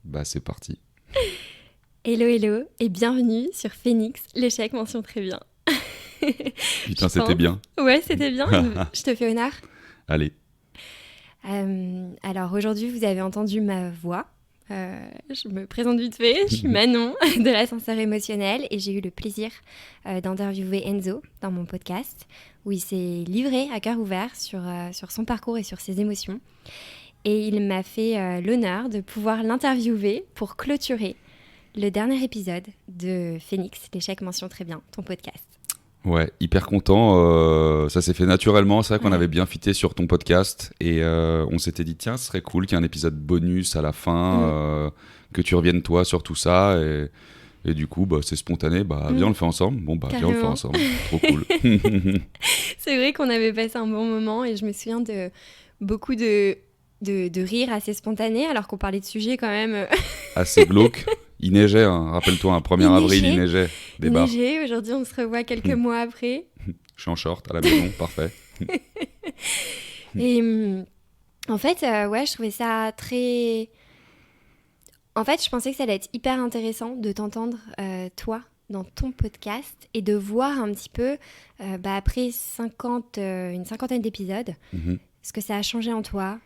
Bah c'est parti. Hello, hello et bienvenue sur Phoenix, l'échec mention très bien. Putain, c'était bien. Ouais, c'était bien, je te fais honneur. Allez. Alors aujourd'hui, vous avez entendu ma voix. Je me présente vite fait, je suis Manon de l'ascenseur émotionnel et j'ai eu le plaisir d'interviewer Enzo dans mon podcast où il s'est livré à cœur ouvert sur son parcours et sur ses émotions. Et il m'a fait l'honneur de pouvoir l'interviewer pour clôturer le dernier épisode de Phoenix, l'échec mention très bien, ton podcast. Ouais, hyper content. Ça s'est fait naturellement. C'est vrai qu'on Ouais. avait bien fité sur ton podcast et on s'était dit tiens, ce serait cool qu'il y ait un épisode bonus à la fin, que tu reviennes toi sur tout ça et du coup bah, c'est spontané. Bah viens on le fait ensemble. Bon bah viens on le fait Carrément. ensemble. Trop cool. C'est vrai qu'on avait passé un bon moment et je me souviens de beaucoup de rires assez spontanés alors qu'on parlait de sujets quand même. Assez glauque. Il neigeait, hein. Rappelle-toi, un 1er avril, il neigeait. Des bars. Neigé. Aujourd'hui, on se revoit quelques mois après. Je suis en short à la maison, parfait. Et en fait, ouais, je trouvais ça très... En fait, je pensais que ça allait être hyper intéressant de t'entendre, toi, dans ton podcast et de voir un petit peu, après une cinquantaine d'épisodes, Mhm. ce que ça a changé en toi,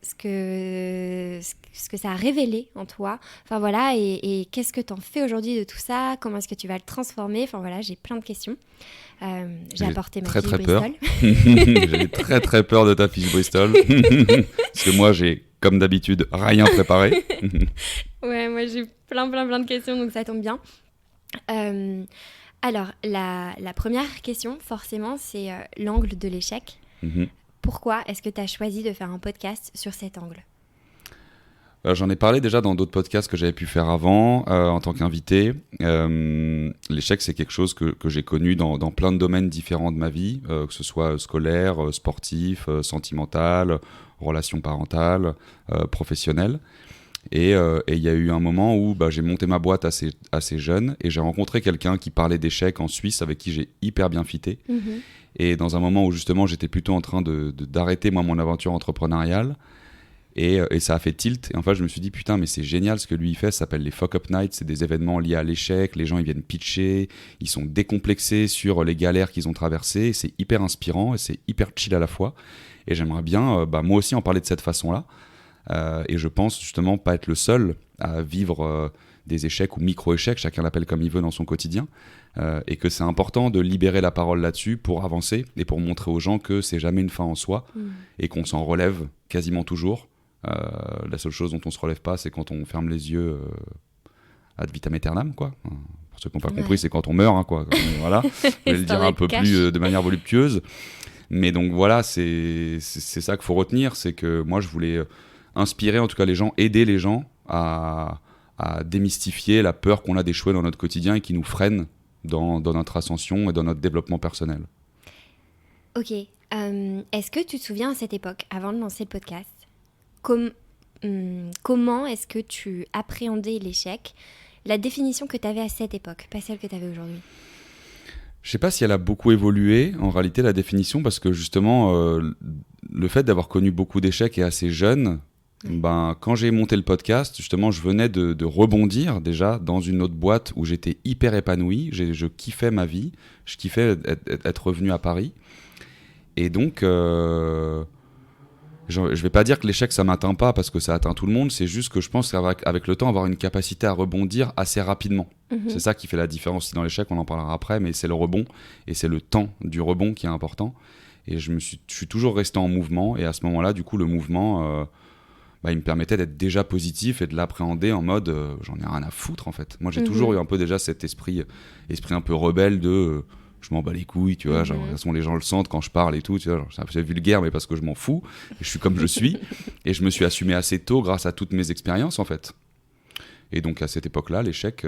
ce que ça a révélé en toi. Enfin voilà, et qu'est-ce que tu en fais aujourd'hui de tout ça? Comment est-ce que tu vas le transformer? Enfin voilà, j'ai plein de questions. J'ai apporté ma très fiche très peur. Bristol. J'avais très très peur de ta fiche Bristol. Parce que moi, j'ai, comme d'habitude, rien préparé. Ouais, moi j'ai plein de questions, donc ça tombe bien. Alors, la première question, forcément, c'est l'angle de l'échec. Mhm. Pourquoi est-ce que tu as choisi de faire un podcast sur cet angle? J'en ai parlé déjà dans d'autres podcasts que j'avais pu faire avant, en tant qu'invité. L'échec, c'est quelque chose que j'ai connu dans plein de domaines différents de ma vie, que ce soit scolaire, sportif, sentimental, relations parentales, professionnelles. Et il y a eu un moment où j'ai monté ma boîte assez jeune et j'ai rencontré quelqu'un qui parlait d'échecs en Suisse avec qui j'ai hyper bien fité. Mhm. Et dans un moment où justement j'étais plutôt en train d'arrêter moi mon aventure entrepreneuriale et ça a fait tilt. Et en fait je me suis dit putain mais c'est génial ce que lui il fait, ça s'appelle les Fuck Up Nights, c'est des événements liés à l'échec, les gens ils viennent pitcher, ils sont décomplexés sur les galères qu'ils ont traversées, c'est hyper inspirant et c'est hyper chill à la fois. Et j'aimerais bien moi aussi en parler de cette façon-là. Et je pense justement pas être le seul à vivre des échecs ou micro-échecs, chacun l'appelle comme il veut dans son quotidien, et que c'est important de libérer la parole là-dessus pour avancer et pour montrer aux gens que c'est jamais une fin en soi et qu'on s'en relève quasiment toujours. La seule chose dont on se relève pas, c'est quand on ferme les yeux ad vitam aeternam, quoi. Pour ceux qui n'ont pas compris, c'est quand on meurt, hein, quoi. Voilà. Je vais le dire un peu plus de manière voluptueuse. Mais donc voilà, c'est ça qu'il faut retenir, c'est que moi je voulais inspirer en tout cas les gens, aider les gens à démystifier la peur qu'on a d'échouer dans notre quotidien et qui nous freine dans notre ascension et dans notre développement personnel. Ok. Est-ce que tu te souviens à cette époque, avant de lancer le podcast, comment est-ce que tu appréhendais l'échec? La définition que tu avais à cette époque, pas celle que tu avais aujourd'hui. Je sais pas si elle a beaucoup évolué, en réalité, la définition, parce que justement, le fait d'avoir connu beaucoup d'échecs et assez jeune, quand j'ai monté le podcast, justement, je venais de rebondir déjà dans une autre boîte où j'étais hyper épanoui, je kiffais ma vie, je kiffais être revenu à Paris. Et donc, je vais pas dire que l'échec, ça m'atteint pas, parce que ça atteint tout le monde, c'est juste que je pense qu'avec le temps, avoir une capacité à rebondir assez rapidement. C'est ça qui fait la différence aussi dans l'échec, on en parlera après, mais c'est le rebond, et c'est le temps du rebond qui est important. Et je suis toujours resté en mouvement, et à ce moment-là, du coup, le mouvement, il me permettait d'être déjà positif et de l'appréhender en mode j'en ai rien à foutre, en fait. Moi, j'ai toujours eu un peu déjà cet esprit un peu rebelle de je m'en bats les couilles, tu vois, genre, de toute façon, les gens le sentent quand je parle et tout, tu vois, genre, c'est un peu vulgaire, mais parce que je m'en fous, et je suis comme je suis, et je me suis assumé assez tôt grâce à toutes mes expériences, en fait. Et donc, à cette époque-là, l'échec,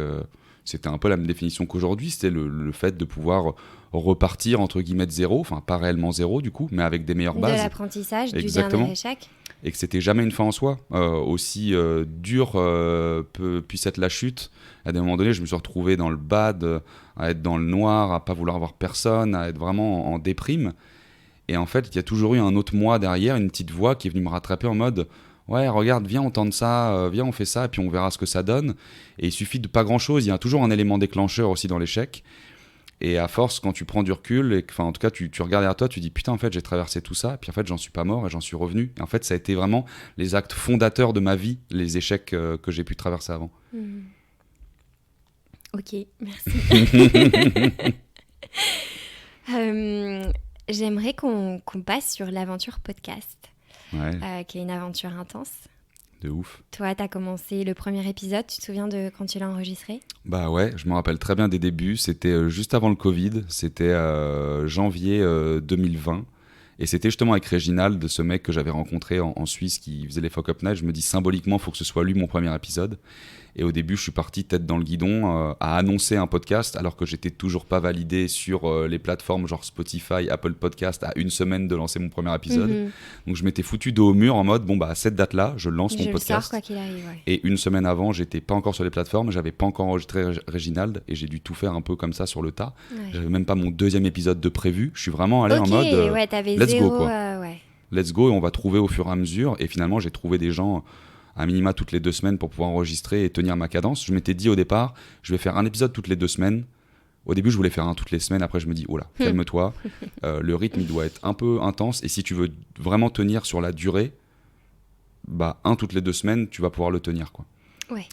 c'était un peu la même définition qu'aujourd'hui, c'était le fait de pouvoir repartir, entre guillemets, de zéro, enfin, pas réellement zéro, du coup, mais avec des meilleures bases. De l'apprentissage, Exactement. du dernier échec. Et que c'était jamais une fin en soi. Aussi dur puisse être la chute, à des moments donnés, je me suis retrouvé dans le bad, à être dans le noir, à pas vouloir voir personne, à être vraiment en déprime. Et en fait, il y a toujours eu un autre moi derrière, une petite voix qui est venue me rattraper en mode ouais, regarde, viens, on tente ça, viens, on fait ça, et puis on verra ce que ça donne. Et il suffit de pas grand-chose. Il y a toujours un élément déclencheur aussi dans l'échec. Et à force, quand tu prends du recul, et en tout cas, tu regardes derrière toi, tu dis putain, en fait, j'ai traversé tout ça, et puis en fait, j'en suis pas mort et j'en suis revenu. Et en fait, ça a été vraiment les actes fondateurs de ma vie, les échecs que j'ai pu traverser avant. Ok, merci. J'aimerais qu'on passe sur l'aventure podcast, qui est une aventure intense. De ouf. Toi, tu as commencé le premier épisode, tu te souviens de quand tu l'as enregistré ? Bah ouais, je me rappelle très bien des débuts. C'était juste avant le Covid, c'était janvier 2020. Et c'était justement avec Réginald, ce mec que j'avais rencontré en Suisse qui faisait les Fuck Up Night. Je me dis symboliquement, il faut que ce soit lui mon premier épisode. Et au début, je suis parti tête dans le guidon à annoncer un podcast alors que j'étais toujours pas validé sur les plateformes genre Spotify, Apple Podcast à une semaine de lancer mon premier épisode. Donc je m'étais foutu dos au mur en mode bon bah à cette date-là, je lance mon podcast. Je le sors quoi qu'il arrive. Ouais. Et une semaine avant, j'étais pas encore sur les plateformes, j'avais pas encore enregistré Réginald et j'ai dû tout faire un peu comme ça sur le tas. Ouais. J'avais même pas mon deuxième épisode de prévu. Je suis vraiment allé en mode let's go quoi. Let's go et on va trouver au fur et à mesure. Et finalement, j'ai trouvé des gens à minima toutes les 2 semaines pour pouvoir enregistrer et tenir ma cadence. Je m'étais dit au départ, je vais faire un épisode toutes les 2 semaines. Au début, je voulais faire un toutes les semaines. Après, je me dis, oh là, calme-toi. Le rythme, il doit être un peu intense. Et si tu veux vraiment tenir sur la durée, bah, un toutes les 2 semaines, tu vas pouvoir le tenir, quoi. Ouais.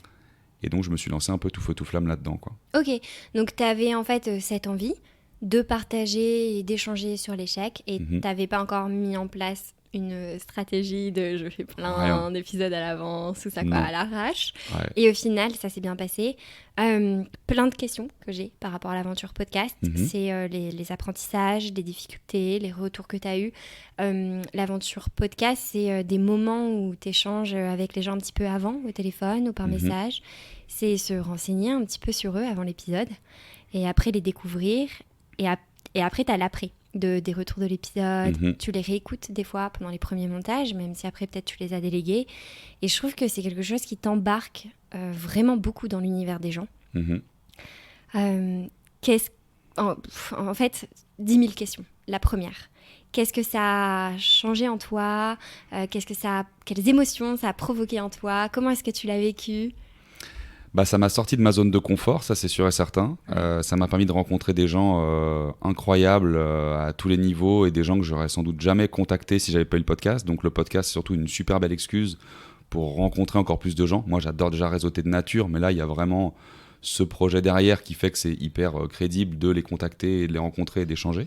Et donc, je me suis lancé un peu tout feu, tout flamme là-dedans, quoi. Ok. Donc, tu avais en fait cette envie de partager et d'échanger sur l'échec. Et tu n'avais pas encore mis en place une stratégie de je fais plein d'épisodes à l'avance ou ça quoi à l'arrache. Ouais. Et au final, ça s'est bien passé. Plein de questions que j'ai par rapport à l'aventure podcast. C'est les apprentissages, les difficultés, les retours que tu as eus. L'aventure podcast, c'est des moments où tu échanges avec les gens un petit peu avant, au téléphone ou par message. C'est se renseigner un petit peu sur eux avant l'épisode et après les découvrir. Et après, tu as l'après. Des retours de l'épisode, tu les réécoutes des fois pendant les premiers montages, même si après peut-être tu les as délégués. Et je trouve que c'est quelque chose qui t'embarque vraiment beaucoup dans l'univers des gens. En fait, 10 000 questions. La première, qu'est-ce que ça a changé en toi ? Quelles émotions ça a provoqué en toi ? Comment est-ce que tu l'as vécu ? Bah, ça m'a sorti de ma zone de confort, ça c'est sûr et certain. Ça m'a permis de rencontrer des gens incroyables à tous les niveaux et des gens que j'aurais sans doute jamais contactés si j'avais pas eu le podcast. Donc le podcast c'est surtout une super belle excuse pour rencontrer encore plus de gens. Moi j'adore déjà réseauter de nature, mais là il y a vraiment ce projet derrière qui fait que c'est hyper crédible de les contacter, et de les rencontrer et d'échanger.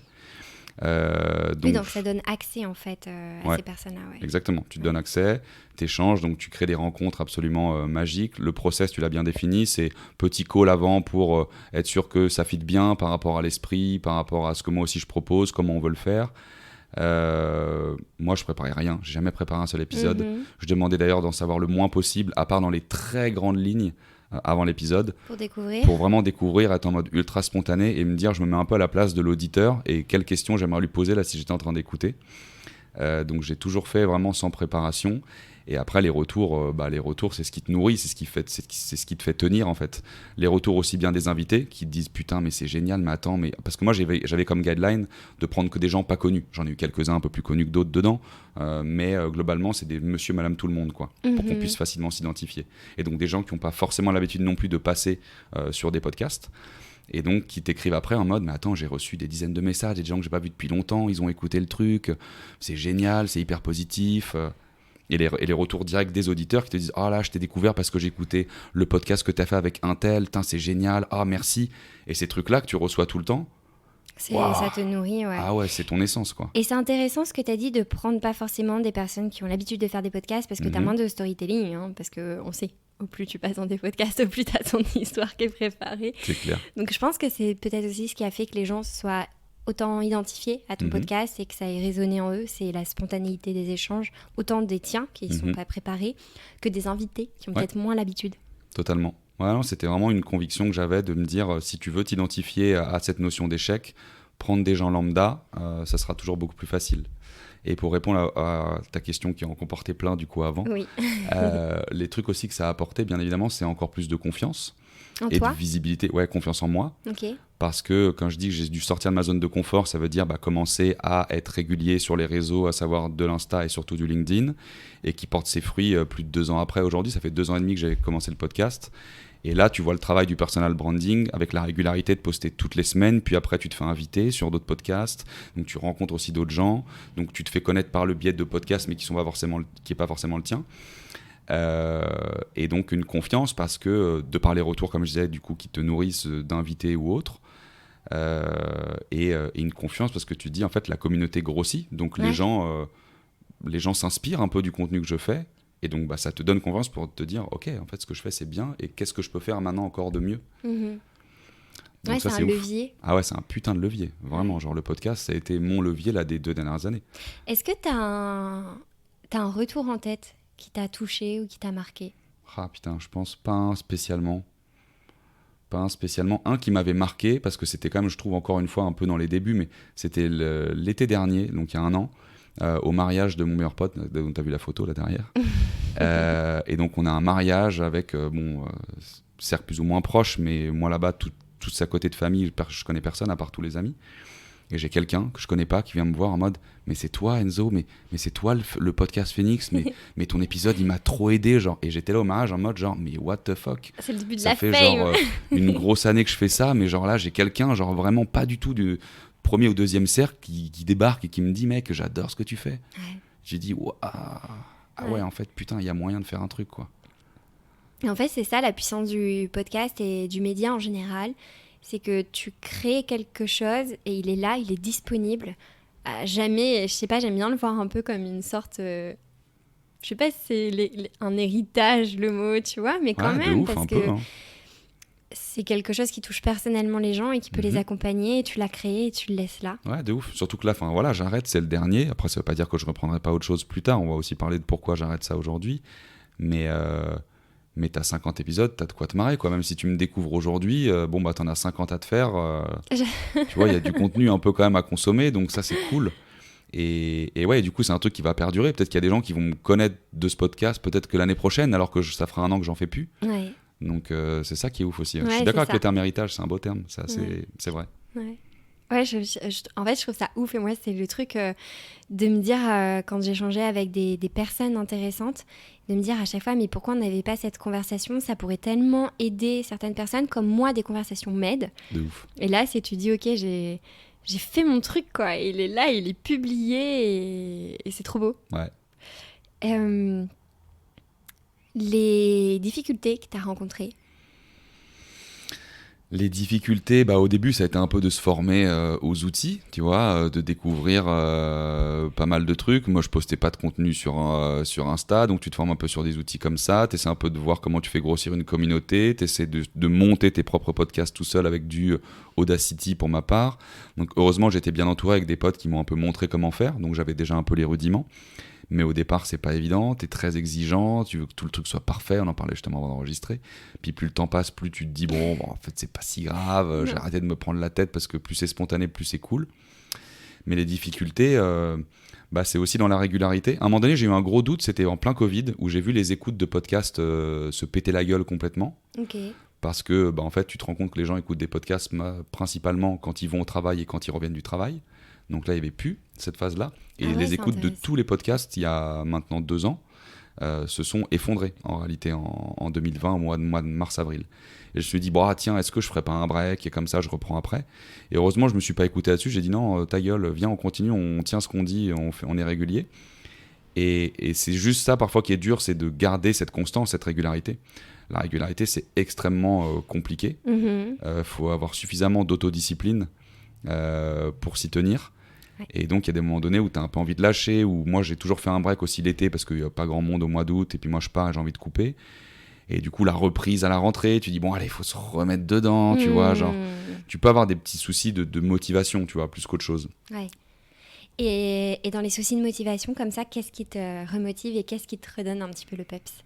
Donc ça donne accès en fait à ces personnes-là. Ouais. Exactement, tu te donnes accès, tu échanges, donc tu crées des rencontres absolument magiques. Le process, tu l'as bien défini, c'est petit call avant pour être sûr que ça fit bien par rapport à l'esprit, par rapport à ce que moi aussi je propose, comment on veut le faire. Moi je préparais rien, j'ai jamais préparé un seul épisode. Je demandais d'ailleurs d'en savoir le moins possible, à part dans les très grandes lignes avant l'épisode, pour vraiment découvrir, être en mode ultra spontané et me dire je me mets un peu à la place de l'auditeur et quelles questions j'aimerais lui poser là si j'étais en train d'écouter. Donc j'ai toujours fait vraiment sans préparation. Et après les retours c'est ce qui te nourrit, c'est ce qui te fait tenir en fait. Les retours aussi bien des invités qui te disent putain mais c'est génial, mais attends, mais parce que moi j'avais comme guideline de prendre que des gens pas connus. J'en ai eu quelques-uns un peu plus connus que d'autres dedans, mais globalement c'est des monsieur madame tout le monde quoi, pour qu'on puisse facilement s'identifier. Et donc des gens qui n'ont pas forcément l'habitude non plus de passer sur des podcasts. Et donc qui t'écrivent après en mode mais attends, j'ai reçu des dizaines de messages, des gens que j'ai pas vus depuis longtemps, ils ont écouté le truc, c'est génial, c'est hyper positif. Et les retours directs des auditeurs qui te disent « Ah là, je t'ai découvert parce que j'ai écouté le podcast que tu as fait avec un tel, c'est génial, ah merci ». Et ces trucs-là que tu reçois tout le temps, ça te nourrit, ouais. Ah ouais, c'est ton essence, quoi. Et c'est intéressant ce que tu as dit de prendre pas forcément des personnes qui ont l'habitude de faire des podcasts parce que tu as moins de storytelling, hein, parce qu'on sait, au plus tu passes dans des podcasts, au plus tu as ton histoire qui est préparée. C'est clair. Donc je pense que c'est peut-être aussi ce qui a fait que les gens soient autant identifiés à ton podcast et que ça ait résonné en eux, c'est la spontanéité des échanges, autant des tiens qui ne sont pas préparés que des invités qui ont peut-être moins l'habitude. Totalement. Ouais, non, c'était vraiment une conviction que j'avais de me dire si tu veux t'identifier à cette notion d'échec, prendre des gens lambda, ça sera toujours beaucoup plus facile. Et pour répondre à ta question qui en comportait plein du coup avant, Oui. les trucs aussi que ça a apporté, bien évidemment, c'est encore plus de confiance En et toi? de visibilité. Ouais, confiance en moi. Ok. Parce que quand je dis que j'ai dû sortir de ma zone de confort, ça veut dire commencer à être régulier sur les réseaux, à savoir de l'Insta et surtout du LinkedIn, et qui porte ses fruits plus de 2 ans après. Aujourd'hui, ça fait 2 ans et demi que j'ai commencé le podcast. Et là, tu vois le travail du personal branding avec la régularité de poster toutes les semaines, puis après tu te fais inviter sur d'autres podcasts, donc tu rencontres aussi d'autres gens, donc tu te fais connaître par le biais de podcasts mais qui n'est pas forcément le tien. Et donc une confiance parce que de par les retours, comme je disais, du coup, qui te nourrissent d'invités ou autres, et une confiance parce que tu dis en fait la communauté grossit, donc Ouais. les gens s'inspirent un peu du contenu que je fais, et donc ça te donne confiance pour te dire ok, en fait ce que je fais c'est bien, et qu'est-ce que je peux faire maintenant encore de mieux. Mhm. Donc Ouais, ça c'est un ouf. levier. Ah ouais, c'est un putain de levier, vraiment. Genre le podcast, ça a été mon levier là des 2 dernières années. Est-ce que t'as un retour en tête qui t'a touché ou qui t'a marqué? Ah putain, je pense pas un spécialement. Pas un spécialement. Un qui m'avait marqué, parce que c'était quand même, je trouve, encore une fois, un peu dans les débuts, mais c'était l'été dernier, donc il y a un an, au mariage de mon meilleur pote, dont tu as vu la photo là derrière. Et donc on a un mariage avec, certes plus ou moins proche, mais moi là-bas, toute sa côté de famille, je connais personne à part tous les amis. Et j'ai quelqu'un que je connais pas qui vient me voir en mode mais c'est toi Enzo, mais c'est toi le podcast Phoenix, mais ton épisode il m'a trop aidé, genre. Et j'étais là au mariage en mode genre mais what the fuck, C'est le début de ça la fait fame. genre une grosse année que je fais ça, mais genre là j'ai quelqu'un genre vraiment pas du tout du premier ou deuxième cercle qui débarque et qui me dit mec j'adore ce que tu fais. Ouais. J'ai dit waouh, ah ouais en fait putain il y a moyen de faire un truc quoi. Et en fait, c'est ça la puissance du podcast et du média en général. C'est que tu crées quelque chose et il est là, il est disponible. À jamais, je sais pas, j'aime bien le voir un peu comme une sorte. Je sais pas si c'est un héritage le mot, tu vois, mais quand Ouais, de même, ouf parce un que peu hein. c'est quelque chose qui touche personnellement les gens et qui peut les accompagner. Et tu l'as créé et tu le laisses là. Ouais, de ouf. Surtout que là, voilà, j'arrête, c'est le dernier. Après, ça veut pas dire que je reprendrai pas autre chose plus tard. On va aussi parler de pourquoi j'arrête ça aujourd'hui. Mais t'as 50 épisodes, t'as de quoi te marrer, quoi. Même si tu me découvres aujourd'hui, t'en as 50 à te faire. Tu vois, il y a du contenu un peu quand même à consommer, donc ça, c'est cool. Et ouais, du coup, c'est un truc qui va perdurer. Peut-être qu'il y a des gens qui vont me connaître de ce podcast, peut-être que l'année prochaine, alors que ça fera 1 an que j'en fais plus. Ouais. Donc, c'est ça qui est ouf aussi. Ouais, je suis d'accord c'est avec le ça. terme héritage, c'est un beau terme. Ouais. C'est vrai. Ouais. Ouais, en fait, je trouve ça ouf. Et moi, c'est le truc de me dire, quand j'échangeais avec des personnes intéressantes, de me dire à chaque fois, mais pourquoi on n'avait pas cette conversation? Ça pourrait tellement aider certaines personnes, comme moi, des conversations m'aident. De ouf. Et là, tu dis, ok, j'ai fait mon truc, quoi. Il est là, il est publié et c'est trop beau. Ouais. Les difficultés que tu as rencontrées? Les difficultés, au début, ça a été un peu de se former aux outils, tu vois, de découvrir pas mal de trucs. Moi, je postais pas de contenu sur Insta, donc tu te formes un peu sur des outils comme ça. Tu essaies un peu de voir comment tu fais grossir une communauté. Tu essaies de monter tes propres podcasts tout seul avec du Audacity pour ma part. Donc, heureusement, j'étais bien entouré avec des potes qui m'ont un peu montré comment faire, donc j'avais déjà un peu les rudiments. Mais au départ, c'est pas évident, t'es très exigeant, tu veux que tout le truc soit parfait, on en parlait justement avant d'enregistrer. Puis plus le temps passe, plus tu te dis, bon en fait, c'est pas si grave, j'ai arrêté de me prendre la tête parce que plus c'est spontané, plus c'est cool. Mais les difficultés, c'est aussi dans la régularité. À un moment donné, j'ai eu un gros doute, c'était en plein Covid, où j'ai vu les écoutes de podcasts se péter la gueule complètement. Ok. Parce que, en fait, tu te rends compte que les gens écoutent des podcasts principalement quand ils vont au travail et quand ils reviennent du travail. Donc là, il n'y avait plus cette phase-là. Et les écoutes de tous les podcasts, il y a maintenant 2 ans, se sont effondrées en réalité en 2020, au mois de mars-avril. Et je me suis dit, tiens, est-ce que je ferais pas un break? Et comme ça, je reprends après. Et heureusement, je me suis pas écouté là-dessus. J'ai dit, non, ta gueule, viens, on continue, on tient ce qu'on dit, on est régulier. Et c'est juste ça, parfois, qui est dur, c'est de garder cette constance, cette régularité. La régularité, c'est extrêmement compliqué. Faut avoir suffisamment d'autodiscipline pour s'y tenir. Ouais. Et donc il y a des moments donnés où tu as un peu envie de lâcher, où moi j'ai toujours fait un break aussi l'été parce qu'il n'y a pas grand monde au mois d'août, et puis moi je pars et j'ai envie de couper. Et du coup la reprise à la rentrée, tu dis bon allez, il faut se remettre dedans, tu vois, genre tu peux avoir des petits soucis de motivation, tu vois, plus qu'autre chose. Ouais. Et dans les soucis de motivation comme ça, qu'est-ce qui te remotive et qu'est-ce qui te redonne un petit peu le peps?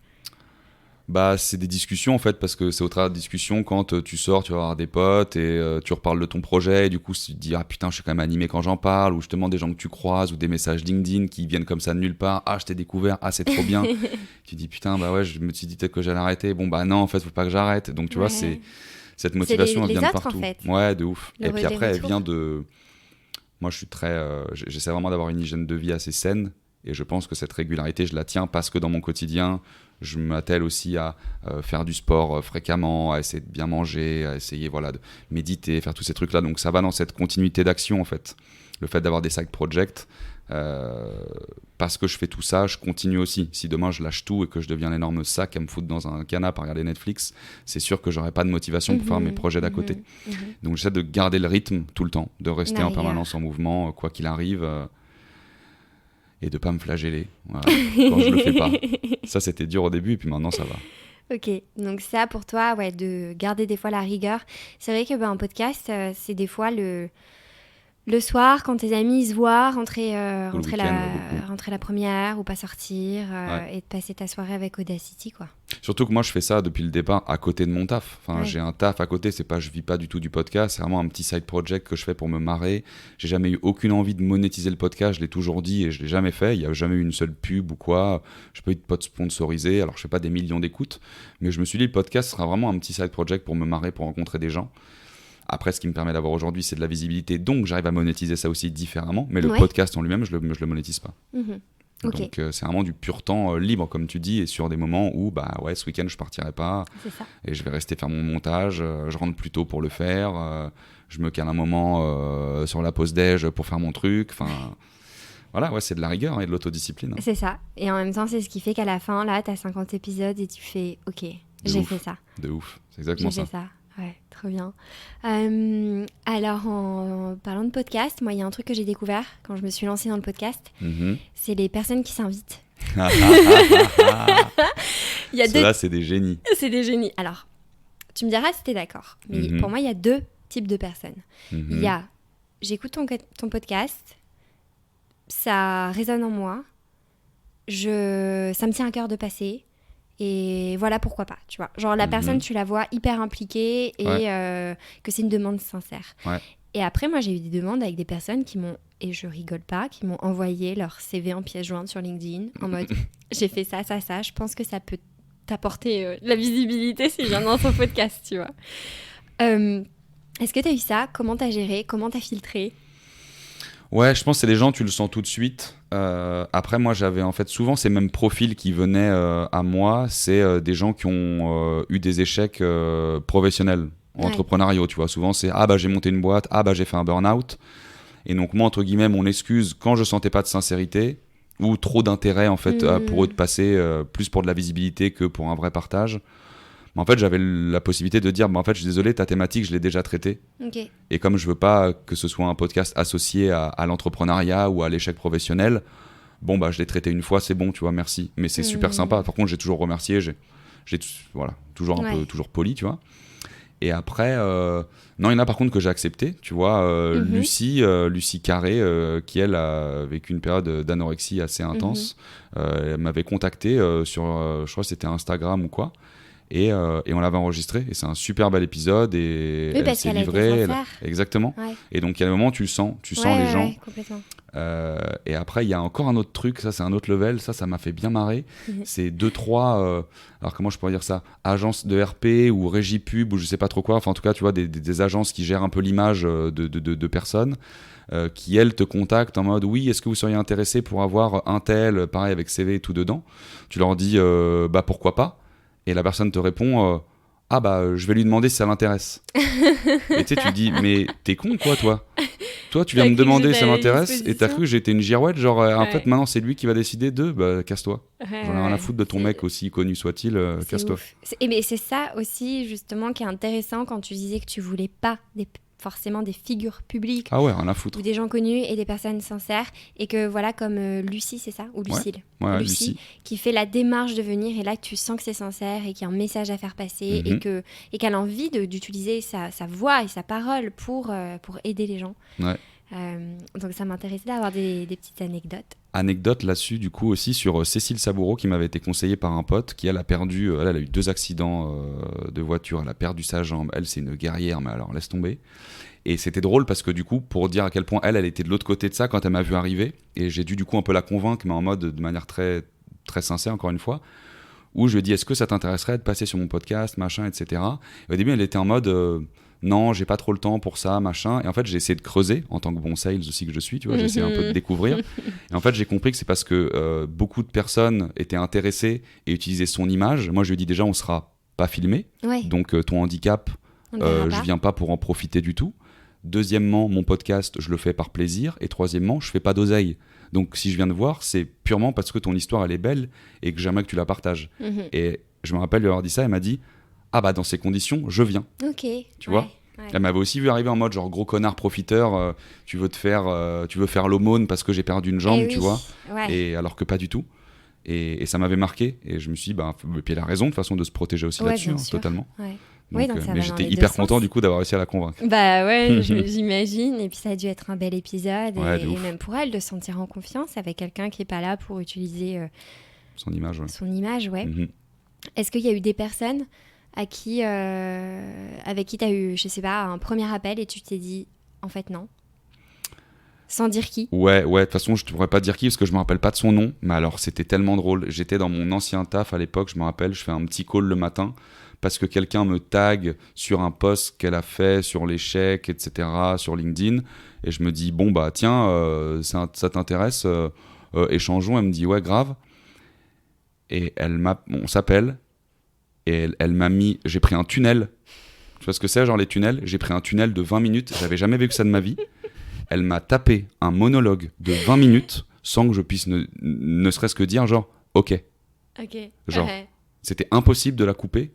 Bah, c'est des discussions en fait, parce que c'est au travers de discussions quand tu sors, tu vas voir des potes et tu reparles de ton projet. Et du coup, tu te dis ah putain, je suis quand même animé quand j'en parle, ou justement des gens que tu croises, ou des messages LinkedIn qui viennent comme ça de nulle part. Ah, je t'ai découvert, ah, c'est trop bien. Tu dis putain, bah ouais, je me suis dit peut-être que j'allais arrêter. Bon, bah non, en fait, faut pas que j'arrête. Donc, tu vois, cette motivation, elle les vient de autres, partout. en fait. Ouais, de ouf. Le Et puis des après, elle retours. vient de. Moi, je suis très. J'essaie vraiment d'avoir une hygiène de vie assez saine. Et je pense que cette régularité, je la tiens parce que dans mon quotidien, je m'attelle aussi à faire du sport fréquemment, à essayer de bien manger, à essayer voilà, de méditer, faire tous ces trucs-là. Donc ça va dans cette continuité d'action en fait. Le fait d'avoir des side projects, parce que je fais tout ça, je continue aussi. Si demain je lâche tout et que je deviens un énorme sac à me foutre dans un canapé à regarder Netflix, c'est sûr que j'aurai pas de motivation pour faire mes projets d'à côté. Donc j'essaie de garder le rythme tout le temps, de rester en permanence en mouvement, quoi qu'il arrive. Et de pas me flageller voilà, quand je le fais pas. Ça, c'était dur au début, et puis maintenant, ça va. Ok, donc ça pour toi, ouais, de garder des fois la rigueur. C'est vrai que un podcast, c'est des fois le soir, quand tes amis se voient, rentrer la première ou pas sortir et de passer ta soirée avec Audacity, quoi. Surtout que moi, je fais ça depuis le départ à côté de mon taf. Enfin, Ouais. j'ai un taf à côté, je vis pas du tout du podcast, c'est vraiment un petit side project que je fais pour me marrer. J'ai jamais eu aucune envie de monétiser le podcast, je l'ai toujours dit et je l'ai jamais fait. Il y a jamais eu une seule pub ou quoi. Je peux pas eu de potes sponsorisés, alors je fais pas des millions d'écoutes, mais je me suis dit le podcast sera vraiment un petit side project pour me marrer, pour rencontrer des gens. Après, ce qui me permet d'avoir aujourd'hui, c'est de la visibilité, donc j'arrive à monétiser ça aussi différemment. Mais le podcast en lui-même, je le monétise pas. Okay. Donc c'est vraiment du pur temps libre, comme tu dis, et sur des moments où, bah ouais, ce week-end, je partirai pas, C'est ça. et je vais rester faire mon montage, je rentre plus tôt pour le faire, je me cale un moment sur la pause déj pour faire mon truc, enfin... Voilà, ouais, c'est de la rigueur et de l'autodiscipline. C'est ça. Et en même temps, c'est ce qui fait qu'à la fin, là, t'as 50 épisodes et tu fais « Ok, j'ai fait ça. » De ouf, c'est exactement ça. J'ai fait ça. Ouais, trop bien. Alors, en parlant de podcast, moi, il y a un truc que j'ai découvert quand je me suis lancée dans le podcast, c'est les personnes qui s'invitent. Ceux-là, c'est des génies. C'est des génies. Alors, tu me diras si t'es d'accord, mais pour moi, il y a deux types de personnes. Il y a, j'écoute ton podcast, ça résonne en moi, ça me tient à cœur de passer. Et voilà pourquoi pas, tu vois. Genre la personne, tu la vois hyper impliquée et que c'est une demande sincère. Ouais. Et après, moi, j'ai eu des demandes avec des personnes qui m'ont, et je rigole pas, qui m'ont envoyé leur CV en pièce jointe sur LinkedIn en mode j'ai fait ça, je pense que ça peut t'apporter de la visibilité si je viens dans ton podcast, tu vois. Est-ce que t'as eu ça? Comment t'as géré? Comment t'as filtré? Ouais, je pense que c'est des gens, tu le sens tout de suite. Après, moi, j'avais en fait souvent ces mêmes profils qui venaient à moi. C'est des gens qui ont eu des échecs professionnels, entrepreneuriaux. Tu vois, souvent c'est ah bah j'ai monté une boîte, ah bah j'ai fait un burn-out. Et donc moi, entre guillemets, mon excuse quand je sentais pas de sincérité ou trop d'intérêt en fait pour eux de passer plus pour de la visibilité que pour un vrai partage. En fait, j'avais la possibilité de dire, en fait, je suis désolé, ta thématique, je l'ai déjà traitée. Okay. Et comme je veux pas que ce soit un podcast associé à l'entrepreneuriat ou à l'échec professionnel, bon, bah, je l'ai traité une fois, c'est bon, tu vois, merci. Mais c'est super sympa. Par contre, j'ai toujours remercié, j'ai voilà, toujours un peu, toujours poli, tu vois. Et après, non, il y en a par contre que j'ai accepté, tu vois, Lucie Carré, qui elle a vécu une période d'anorexie assez intense, elle m'avait contacté sur, je crois que c'était Instagram ou quoi. Et on l'avait enregistré et c'est un super bel épisode et oui, elle s'est livrée exactement et donc il y a un moment tu sens les gens complètement. Et après il y a encore un autre truc, ça c'est un autre level, ça m'a fait bien marrer. C'est 2-3 alors comment je pourrais dire ça, agences de RP ou régie pub ou je sais pas trop quoi, enfin en tout cas tu vois des agences qui gèrent un peu l'image de personnes qui elles te contactent en mode oui, est-ce que vous seriez intéressé pour avoir un tel pareil avec CV et tout dedans. Tu leur dis bah pourquoi pas. Et la personne te répond ah bah je vais lui demander si ça l'intéresse. Et tu sais, tu dis mais t'es con quoi toi tu viens me demander si ça m'intéresse et t'as cru que j'étais une girouette genre en fait maintenant c'est lui qui va décider bah casse-toi. J'en ai rien à foutre de ton mec aussi connu soit-il, casse-toi. Mais c'est ça aussi justement qui est intéressant quand tu disais que tu voulais pas forcément des figures publiques rien à foutre. Ou des gens connus et des personnes sincères et que voilà comme Lucie c'est ça ou Lucille Lucie qui fait la démarche de venir et là tu sens que c'est sincère et qu'il y a un message à faire passer et qu'elle a envie d'utiliser sa voix et sa parole pour aider les gens. Donc ça m'intéressait d'avoir des petites anecdotes. Anecdote là-dessus, du coup, aussi sur Cécile Saboureau, qui m'avait été conseillée par un pote, qui elle a perdu, elle a eu 2 accidents de voiture, elle a perdu sa jambe, elle c'est une guerrière, mais alors laisse tomber. Et c'était drôle parce que du coup, pour dire à quel point elle était de l'autre côté de ça quand elle m'a vu arriver, et j'ai dû du coup un peu la convaincre, mais en mode de manière très, très sincère encore une fois, où je lui ai dit est-ce que ça t'intéresserait de passer sur mon podcast, machin, etc. Et au début, elle était en mode non, j'ai pas trop le temps pour ça, machin. Et en fait, j'ai essayé de creuser en tant que bon sales aussi que je suis, tu vois, j'ai essayé un peu de découvrir. Et en fait, j'ai compris que c'est parce que beaucoup de personnes étaient intéressées et utilisaient son image. Moi, je lui ai dit déjà, on sera pas filmé, Ouais. donc ton handicap, On verra je pas. viens pas pour en profiter du tout. Deuxièmement, mon podcast, je le fais par plaisir. Et troisièmement, je fais pas d'oseille. Donc, si je viens te voir, c'est purement parce que ton histoire, elle est belle et que j'aimerais que tu la partages. Et je me rappelle lui avoir dit ça, elle m'a dit ah bah dans ces conditions, je viens. Ok. Tu vois. Ouais. Elle m'avait aussi vu arriver en mode genre gros connard profiteur, tu veux faire l'aumône parce que j'ai perdu une jambe, Eh tu oui. vois. Ouais. Et alors que pas du tout. Et ça m'avait marqué. Et je me suis dit, et puis elle a raison de toute façon de se protéger aussi Ouais, là-dessus, bien hein, sûr. totalement. Ouais. Donc, Oui, donc ça va mais dans j'étais les hyper deux content sens. du coup d'avoir réussi à la convaincre. Bah ouais, j'imagine. Et puis ça a dû être un bel épisode. Ouais, de et ouf. même pour elle, de se sentir en confiance avec quelqu'un qui est pas là pour utiliser Son image, ouais. son image, ouais. Mhm. Est-ce qu'il y a eu des personnes avec qui tu as eu, je sais pas, un premier appel et tu t'es dit, en fait, non? Sans dire qui? Ouais, de toute façon, je ne pourrais pas dire qui parce que je me rappelle pas de son nom. Mais alors, c'était tellement drôle. J'étais dans mon ancien taf à l'époque, je me rappelle, je fais un petit call le matin parce que quelqu'un me tag sur un post qu'elle a fait sur l'échec, etc., sur LinkedIn. Et je me dis, bon, bah tiens, ça t'intéresse, échangeons. Elle me dit, ouais, grave. Et on s'appelle. Et elle m'a mis, j'ai pris un tunnel. Tu vois ce que c'est, genre les tunnels? J'ai pris un tunnel de 20 minutes. J'avais jamais vécu ça de ma vie. Elle m'a tapé un monologue de 20 minutes sans que je puisse ne serait-ce que dire genre ok. Ok. Genre, Ouais. c'était impossible de la couper.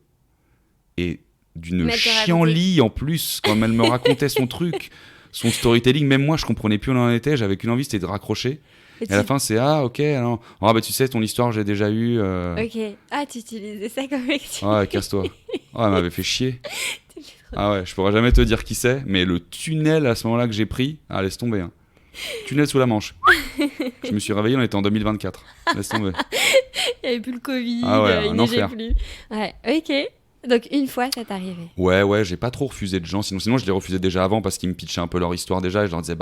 Et d'une Mais elle te chienlit en plus, quand elle me racontait son truc, son storytelling, même moi je comprenais plus où on en était, j'avais qu'une envie, c'était de raccrocher. Et à la fin c'est ah ok, alors, ah bah tu sais ton histoire j'ai déjà eu. Ok. Ah, tu utilisais ça comme lecture. Ouais, casse-toi. Oh, elle m'avait fait chier. Ah ouais, je pourrais jamais te dire qui c'est, mais le tunnel à ce moment-là que j'ai pris, ah, laisse tomber. Hein. Tunnel sous la Manche. Je me suis réveillé, on était en 2024. Laisse tomber. Il n'y avait plus le Covid, Ah ouais, il un neigeait enfer. plus. Ouais, ok. Donc une fois, ça t'est arrivé. Ouais, j'ai pas trop refusé de gens. Sinon je les refusais déjà avant parce qu'ils me pitchaient un peu leur histoire déjà et je leur disais,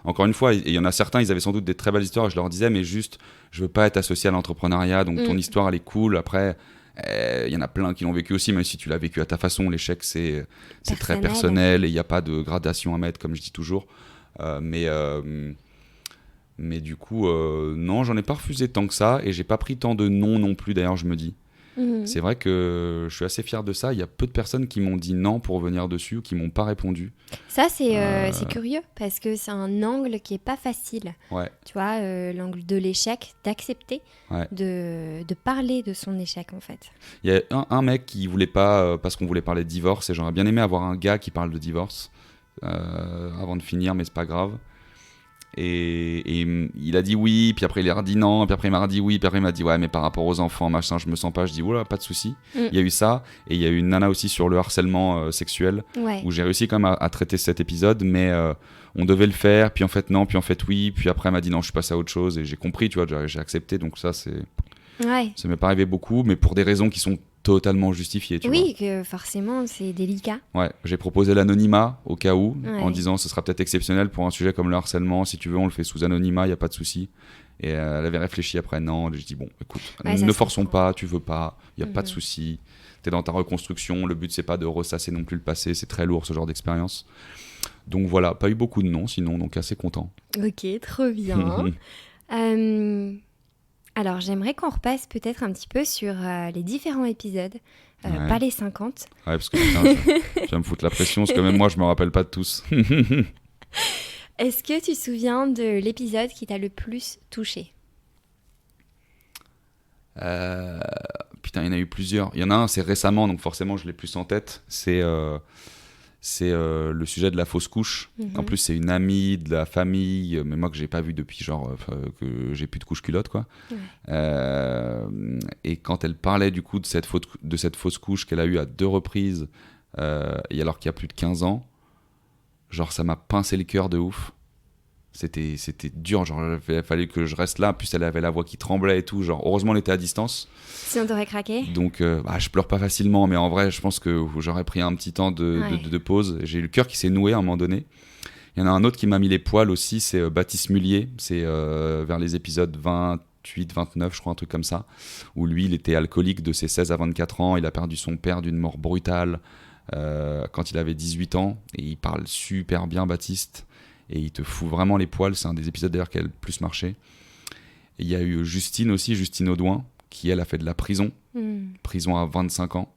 encore une fois, et il y en a certains, ils avaient sans doute des très belles histoires et je leur disais, mais juste, je veux pas être associé à l'entrepreneuriat, donc ton histoire, elle est cool. Après, il y en a plein qui l'ont vécu aussi, même si tu l'as vécu à ta façon. L'échec, c'est très personnel et il n'y a pas de gradation à mettre, comme je dis toujours. Mais du coup, non, j'en ai pas refusé tant que ça et j'ai pas pris tant de non plus, d'ailleurs, je me dis. C'est vrai que je suis assez fier de ça. Il y a peu de personnes qui m'ont dit non pour venir dessus ou qui m'ont pas répondu. Ça, c'est curieux parce que c'est un angle qui est pas facile. Ouais. Tu vois, l'angle de l'échec, d'accepter, Ouais. de parler de son échec en fait. Il y a un mec qui voulait pas, parce qu'on voulait parler de divorce, et j'aurais bien aimé avoir un gars qui parle de divorce avant de finir, mais c'est pas grave. Et il a dit oui, puis après il a redit non, puis après il m'a redit oui, puis après il m'a dit ouais, mais par rapport aux enfants, machin, je me sens pas. Je dis oula, pas de souci. Il y a eu ça, et il y a eu une nana aussi sur le harcèlement sexuel, Ouais. où j'ai réussi quand même à traiter cet épisode, mais on devait le faire, puis en fait non, puis en fait oui, puis après elle m'a dit non, je suis passé à autre chose, et j'ai compris, tu vois, j'ai accepté, donc ça Ouais. m'est pas arrivé beaucoup, mais pour des raisons qui sont totalement justifiées, tu vois. Oui, que forcément, c'est délicat. Ouais, j'ai proposé l'anonymat au cas où, Ouais. en disant ce sera peut-être exceptionnel pour un sujet comme le harcèlement, si tu veux on le fait sous anonymat, il y a pas de souci. Et elle avait réfléchi après, non, je dis bon, écoute, Ouais, ça ne se forçons comprend. pas, tu veux pas, il y a pas de souci. T'es dans ta reconstruction, le but c'est pas de ressasser non plus le passé, c'est très lourd ce genre d'expérience. Donc voilà, pas eu beaucoup de non sinon, donc assez content. Ok, trop bien. Alors, j'aimerais qu'on repasse peut-être un petit peu sur les différents épisodes, Ouais. pas les 50. Ouais, parce que putain, tu vas me foutre la pression, parce que même moi je me rappelle pas de tous. Est-ce que tu te souviens de l'épisode qui t'a le plus touché? Putain, il y en a eu plusieurs. Il y en a un, c'est récemment, donc forcément je l'ai plus en tête. C'est le sujet de la fausse couche. En plus, c'est une amie de la famille, mais moi que j'ai pas vu depuis genre que j'ai plus de couche culotte, quoi. Ouais. Et quand elle parlait du coup de cette fausse couche qu'elle a eue à 2 reprises, et alors qu'il y a plus de 15 ans, genre ça m'a pincé le cœur de ouf. C'était dur, genre il fallait que je reste là, en plus elle avait la voix qui tremblait et tout, genre heureusement elle était à distance. Sinon t'aurais craqué. Donc je pleure pas facilement, mais en vrai je pense que j'aurais pris un petit temps de pause. J'ai eu le cœur qui s'est noué à un moment donné. Il y en a un autre qui m'a mis les poils aussi, c'est Baptiste Mullier, c'est vers les épisodes 28, 29 je crois, un truc comme ça, où lui il était alcoolique de ses 16 à 24 ans, il a perdu son père d'une mort brutale quand il avait 18 ans, et il parle super bien Baptiste. Et il te fout vraiment les poils. C'est un des épisodes d'ailleurs qui a le plus marché. Et il y a eu Justine aussi, Justine Audouin, qui elle a fait de la prison. Prison à 25 ans.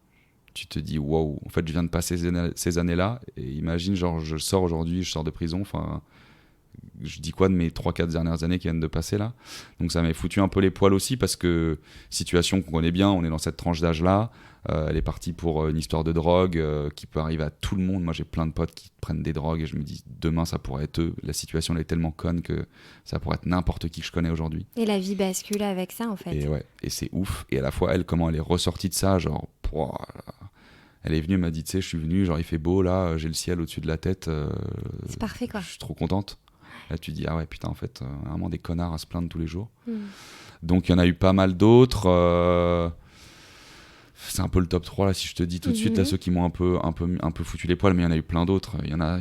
Tu te dis, waouh, en fait je viens de passer ces années-là. Et imagine, genre je sors aujourd'hui, je sors de prison. Enfin, je dis quoi de mes 3-4 dernières années qui viennent de passer là. Donc ça m'a foutu un peu les poils aussi parce que situation qu'on connaît bien, on est dans cette tranche d'âge-là. Elle est partie pour une histoire de drogue qui peut arriver à tout le monde. Moi, j'ai plein de potes qui prennent des drogues et je me dis, demain, ça pourrait être eux. La situation, elle est tellement conne que ça pourrait être n'importe qui que je connais aujourd'hui. Et la vie bascule avec ça, en fait. Et c'est ouf. Et à la fois, elle, comment elle est ressortie de ça, genre, elle est venue, elle m'a dit, tu sais, je suis venue, genre, il fait beau, là, j'ai le ciel au-dessus de la tête. C'est parfait, quoi. Je suis trop contente. Là, tu dis, ah ouais, putain, en fait, vraiment des connards à se plaindre tous les jours. Donc, il y en a eu pas mal d'autres. C'est un peu le top 3 là, si je te dis tout de suite, là, ceux qui m'ont un peu foutu les poils, mais il y en a eu plein d'autres. Il y en a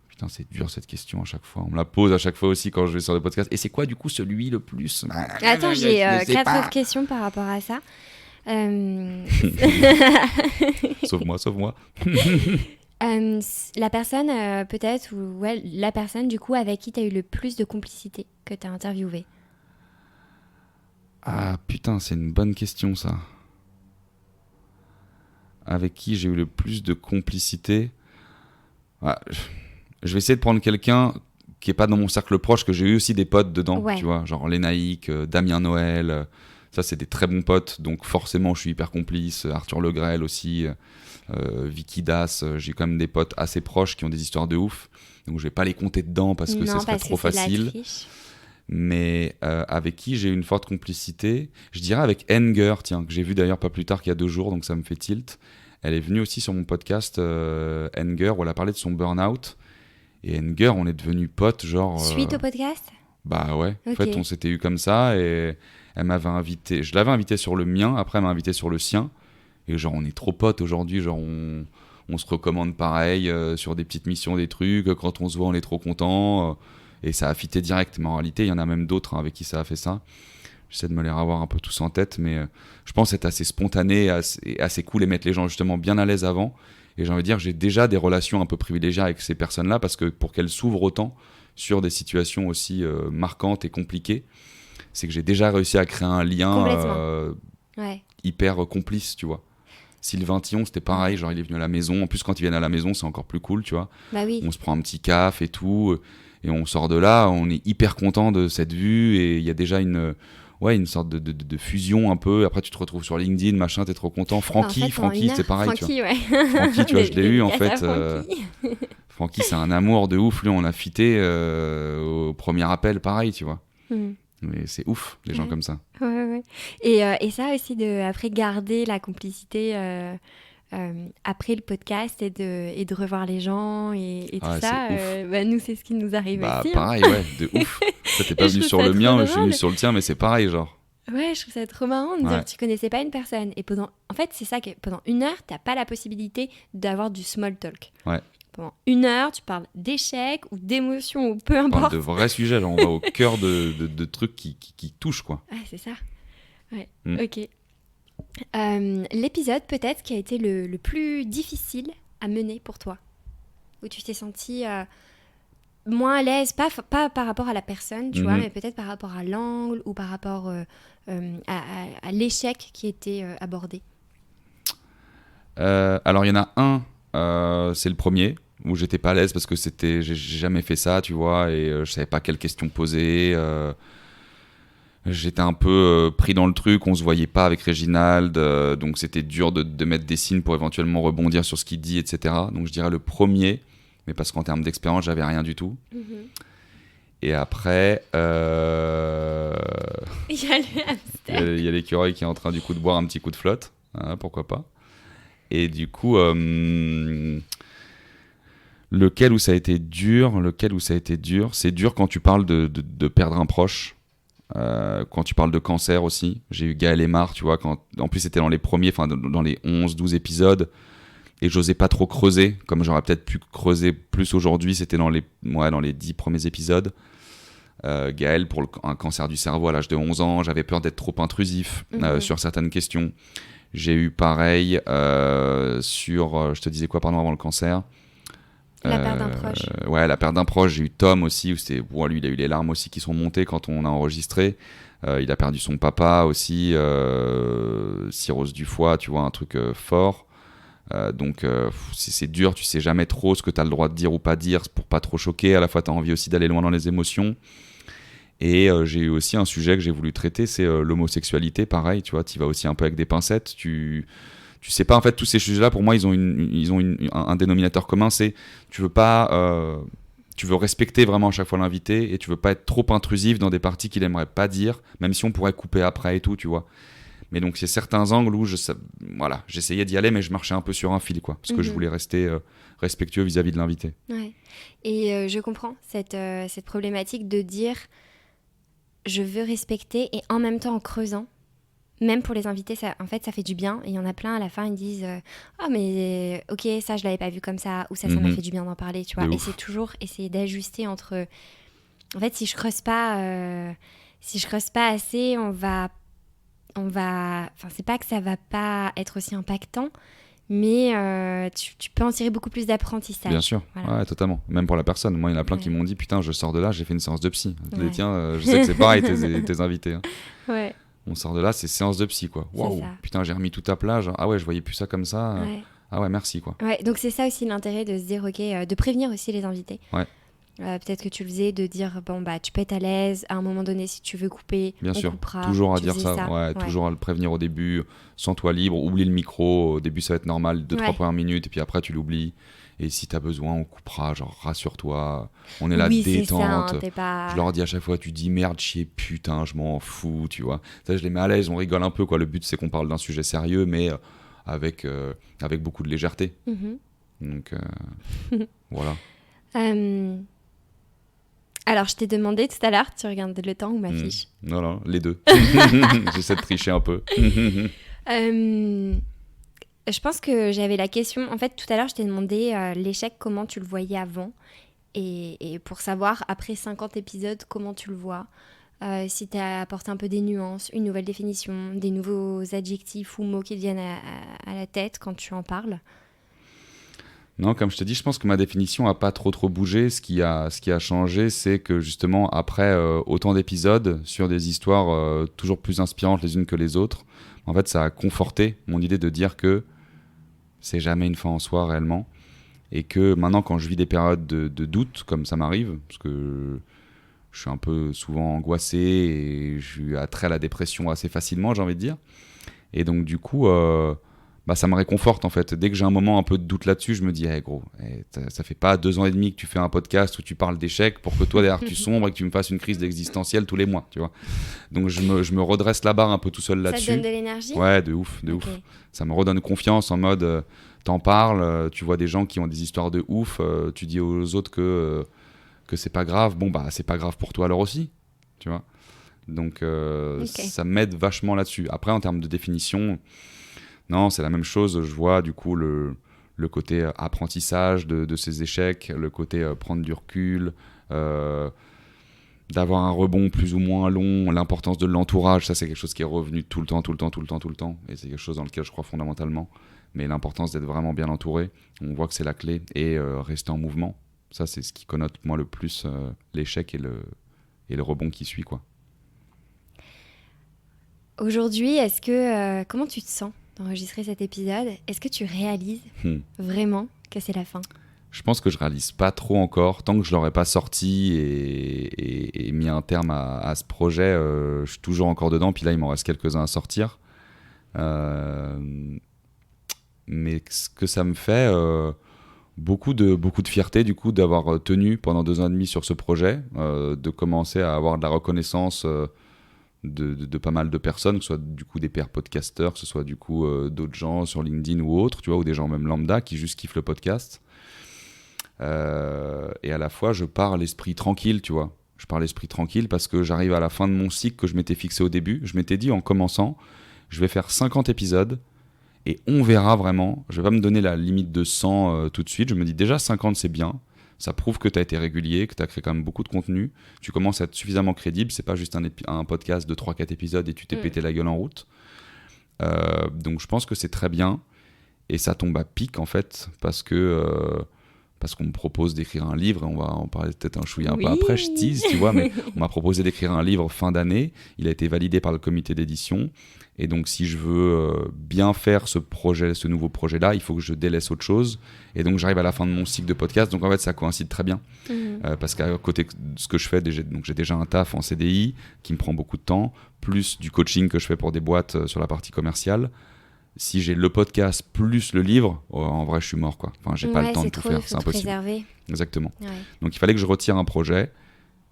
putain, c'est dur cette question à chaque fois. On me la pose à chaque fois aussi quand je vais sur le podcast. Et c'est quoi du coup celui le plus Attends, j'ai 4 autres questions par rapport à ça. Sauve-moi. La personne, peut-être, ou la personne du coup avec qui tu as eu le plus de complicité que tu as interviewé. Ah putain, c'est une bonne question ça. Avec qui j'ai eu le plus de complicité. Je vais essayer de prendre quelqu'un qui est pas dans mon cercle proche, que j'ai eu aussi des potes dedans, tu vois, genre Lénaïque, Damien Noël, ça c'est des très bons potes, donc forcément je suis hyper complice. Arthur Le Grel aussi, Vicky Das, j'ai quand même des potes assez proches qui ont des histoires de ouf, donc je vais pas les compter dedans parce que ce serait trop facile. Mais avec qui j'ai eu une forte complicité, je dirais avec Enger, tiens, que j'ai vu d'ailleurs pas plus tard qu'il y a 2 jours, donc ça me fait tilt. Elle est venue aussi sur mon podcast Enger, où elle a parlé de son burn-out. Et Enger, on est devenus potes, genre... Suite au podcast ? Bah ouais, en fait on s'était eu comme ça et elle m'avait invité, je l'avais invité sur le mien, après elle m'a invité sur le sien. Et genre on est trop potes aujourd'hui, genre on se recommande pareil sur des petites missions, des trucs, quand on se voit on est trop content. Et ça a fité direct, mais en réalité il y en a même d'autres avec qui ça a fait ça. J'essaie de me les revoir un peu tous en tête, mais je pense être assez spontané et assez cool et mettre les gens justement bien à l'aise avant. Et j'ai envie de dire, j'ai déjà des relations un peu privilégiées avec ces personnes-là, parce que pour qu'elles s'ouvrent autant sur des situations aussi marquantes et compliquées, c'est que j'ai déjà réussi à créer un lien hyper complice, tu vois. Sylvain Thion, c'était pareil, genre il est venu à la maison. En plus, quand ils viennent à la maison, c'est encore plus cool, tu vois. Bah oui. On se prend un petit café et tout, et on sort de là, on est hyper content de cette vue, et il y a déjà une sorte de fusion un peu. Après, tu te retrouves sur LinkedIn, machin, t'es trop content. Francky, c'est pareil. Francky, tu vois. Francky, tu vois, je l'ai eu en fait. Francky, c'est un amour de ouf. Lui, on l'a fité au premier appel, pareil, tu vois. Mais c'est ouf, les gens comme ça. Ouais. Et ça aussi, après garder la complicité après le podcast et de revoir les gens et tout ça, nous, c'est ce qui nous arrive aussi. Pareil, de ouf. Ça, t'es pas venu sur le mien, je suis venu sur le tien, mais c'est pareil, genre. Ouais, je trouve ça trop marrant de dire que tu connaissais pas une personne. Et en fait, c'est ça que pendant 1 heure, t'as pas la possibilité d'avoir du small talk. Ouais. Pendant 1 heure, tu parles d'échecs ou d'émotions ou peu importe. On parle de vrais sujets, genre on va au cœur de trucs qui touchent, quoi. Ah, c'est ça. Ouais, ok. L'épisode peut-être qui a été le plus difficile à mener pour toi, où tu t'es senti moins à l'aise, pas par rapport à la personne, tu vois, mais peut-être par rapport à l'angle ou par rapport à l'échec qui était abordé. Alors il y en a un, c'est le premier, où j'étais pas à l'aise parce que j'ai jamais fait ça, tu vois, et je savais pas quelles questions poser. J'étais un peu pris dans le truc, on se voyait pas avec Réginald, donc c'était dur de mettre des signes pour éventuellement rebondir sur ce qu'il dit, etc. Donc je dirais le premier, mais parce qu'en termes d'expérience, j'avais rien du tout. Et après, il y a le hamster. Il y a l'écureuil qui est en train du coup de boire un petit coup de flotte, pourquoi pas. Et du coup, Lequel où ça a été dur, c'est dur quand tu parles de perdre un proche, quand tu parles de cancer aussi. J'ai eu Gaël Aymar, tu vois, en plus c'était dans les premiers, enfin dans les 11-12 épisodes, et j'osais pas trop creuser, comme j'aurais peut-être pu creuser plus aujourd'hui, c'était dans les 10 premiers épisodes. Gaël, pour un cancer du cerveau à l'âge de 11 ans, j'avais peur d'être trop intrusif sur certaines questions. J'ai eu pareil sur, je te disais quoi, pardon, avant le cancer. La perte d'un proche. Ouais, la perte d'un proche. J'ai eu Tom aussi, où lui, il a eu les larmes aussi qui sont montées quand on a enregistré. Il a perdu son papa aussi, cirrhose du foie, tu vois, un truc fort. Donc c'est dur, tu sais jamais trop ce que tu as le droit de dire ou pas dire pour pas trop choquer. À la fois, tu as envie aussi d'aller loin dans les émotions. Et j'ai eu aussi un sujet que j'ai voulu traiter, c'est l'homosexualité. Pareil, tu vois, tu vas aussi un peu avec des pincettes. Tu sais pas, en fait, tous ces sujets-là, pour moi, ils ont un dénominateur commun, c'est tu veux respecter vraiment à chaque fois l'invité et tu veux pas être trop intrusif dans des parties qu'il aimerait pas dire, même si on pourrait couper après et tout, tu vois. Mais donc, c'est certains angles où j'essayais d'y aller, mais je marchais un peu sur un fil, quoi, parce que je voulais rester respectueux vis-à-vis de l'invité. Ouais. Et je comprends cette problématique de dire je veux respecter et en même temps en creusant. Même pour les invités, ça fait du bien. Et il y en a plein, à la fin, ils disent « Ah, mais ok, ça, je l'avais pas vu comme ça. » Ou ça m'a fait du bien d'en parler, tu vois. Et c'est toujours essayer d'ajuster entre... En fait, si je creuse pas assez, on va... Enfin, c'est pas que ça va pas être aussi impactant, mais tu peux en tirer beaucoup plus d'apprentissage. Bien sûr, voilà. Ouais, totalement. Même pour la personne. Moi, il y en a plein qui m'ont dit « Putain, je sors de là, j'ai fait une séance de psy. » Je dis « Tiens, je sais que c'est pareil, tes invités. Hein. » Ouais. On sort de là, c'est séance de psy, quoi. Waouh, putain, j'ai remis tout à plat. Genre, ah ouais, je voyais plus ça comme ça. Ouais. Ah ouais, merci, quoi. Ouais, donc c'est ça aussi l'intérêt de se dire, ok, de prévenir aussi les invités. Ouais. Peut-être que tu le faisais, de dire, bon, bah, tu peux être à l'aise. À un moment donné, si tu veux couper, bien on sûr. Coupera. Toujours à dire ça. Ouais, toujours à le prévenir au début. Sens-toi libre, oublie le micro. Au début, ça va être normal, 2-3 premières minutes, et puis après, tu l'oublies. Et si t'as besoin, on coupera, genre rassure-toi, on est là détente. C'est ça, Je leur dis à chaque fois, tu dis merde, chier, putain, je m'en fous, tu vois. Ça, je les mets à l'aise, on rigole un peu, quoi. Le but, c'est qu'on parle d'un sujet sérieux, mais avec beaucoup de légèreté. Donc, voilà. Alors, je t'ai demandé tout à l'heure, tu regardes le temps ou ma fiche? Non, les deux. J'essaie de tricher un peu. Je pense que j'avais la question... En fait, tout à l'heure, je t'ai demandé l'échec, comment tu le voyais avant. Et pour savoir, après 50 épisodes, comment tu le vois. Si tu as apporté un peu des nuances, une nouvelle définition, des nouveaux adjectifs ou mots qui te viennent à la tête quand tu en parles. Non, comme je te dis, je pense que ma définition n'a pas trop bougé. Ce qui a changé, c'est que justement, après autant d'épisodes sur des histoires toujours plus inspirantes les unes que les autres, en fait, ça a conforté mon idée de dire que c'est jamais une fin en soi réellement. Et que maintenant, quand je vis des périodes de doute, comme ça m'arrive, parce que je suis un peu souvent angoissé et je suis attrait à la dépression assez facilement, j'ai envie de dire. Et donc, du coup... ça me réconforte en fait. Dès que j'ai un moment un peu de doute là-dessus, je me dis, gros, ça fait pas 2 ans et demi que tu fais un podcast où tu parles d'échecs pour que toi derrière tu sombres et que tu me fasses une crise existentielle tous les mois, tu vois. Donc je me redresse la barre un peu tout seul là-dessus. Ça te donne de l'énergie ? Ouais, de ouf. Ça me redonne confiance en mode, t'en parles, tu vois des gens qui ont des histoires de ouf, tu dis aux autres que c'est pas grave. Bon, c'est pas grave pour toi alors aussi, tu vois. Donc ça m'aide vachement là-dessus. Après, en termes de définition... Non, c'est la même chose. Je vois du coup le côté apprentissage de ces échecs, le côté prendre du recul, d'avoir un rebond plus ou moins long, l'importance de l'entourage. Ça, c'est quelque chose qui est revenu tout le temps. Et c'est quelque chose dans lequel je crois fondamentalement. Mais l'importance d'être vraiment bien entouré, on voit que c'est la clé. Et rester en mouvement, ça, c'est ce qui connote moi le plus l'échec et le rebond qui suit, quoi. Aujourd'hui, comment tu te sens d'enregistrer cet épisode? Est-ce que tu réalises vraiment que c'est la fin? Je pense que je réalise pas trop encore. Tant que je l'aurais pas sorti et mis un terme à ce projet, je suis toujours encore dedans. Puis là, il m'en reste quelques-uns à sortir. Mais ce que ça me fait, beaucoup de fierté du coup d'avoir tenu pendant 2 ans et demi sur ce projet, de commencer à avoir de la reconnaissance de pas mal de personnes, que ce soit du coup des pairs podcasteurs, que ce soit du coup d'autres gens sur LinkedIn ou autres, tu vois, ou des gens même lambda qui juste kiffent le podcast. Et à la fois, je pars l'esprit tranquille, tu vois. Je pars l'esprit tranquille parce que j'arrive à la fin de mon cycle que je m'étais fixé au début. Je m'étais dit en commençant, je vais faire 50 épisodes et on verra vraiment. Je vais pas me donner la limite de 100 tout de suite. Je me dis déjà 50 c'est bien. Ça prouve que tu as été régulier, que tu as créé quand même beaucoup de contenu. Tu commences à être suffisamment crédible. C'est pas juste un podcast de 3-4 épisodes et tu t'es pété la gueule en route. Donc je pense que c'est très bien. Et ça tombe à pic en fait parce qu'on me propose d'écrire un livre, et on va en parler peut-être un chouïa un peu après, je tease, tu vois, mais on m'a proposé d'écrire un livre fin d'année, il a été validé par le comité d'édition, et donc si je veux bien faire ce nouveau projet-là, il faut que je délaisse autre chose, et donc j'arrive à la fin de mon cycle de podcast, donc en fait ça coïncide très bien, parce qu'à côté de ce que je fais, donc j'ai déjà un taf en CDI qui me prend beaucoup de temps, plus du coaching que je fais pour des boîtes sur la partie commerciale. Si j'ai le podcast plus le livre, en vrai, je suis mort, quoi. Enfin, j'ai pas le temps de tout faire, c'est impossible. Préserver. Exactement. Ouais. Donc, il fallait que je retire un projet,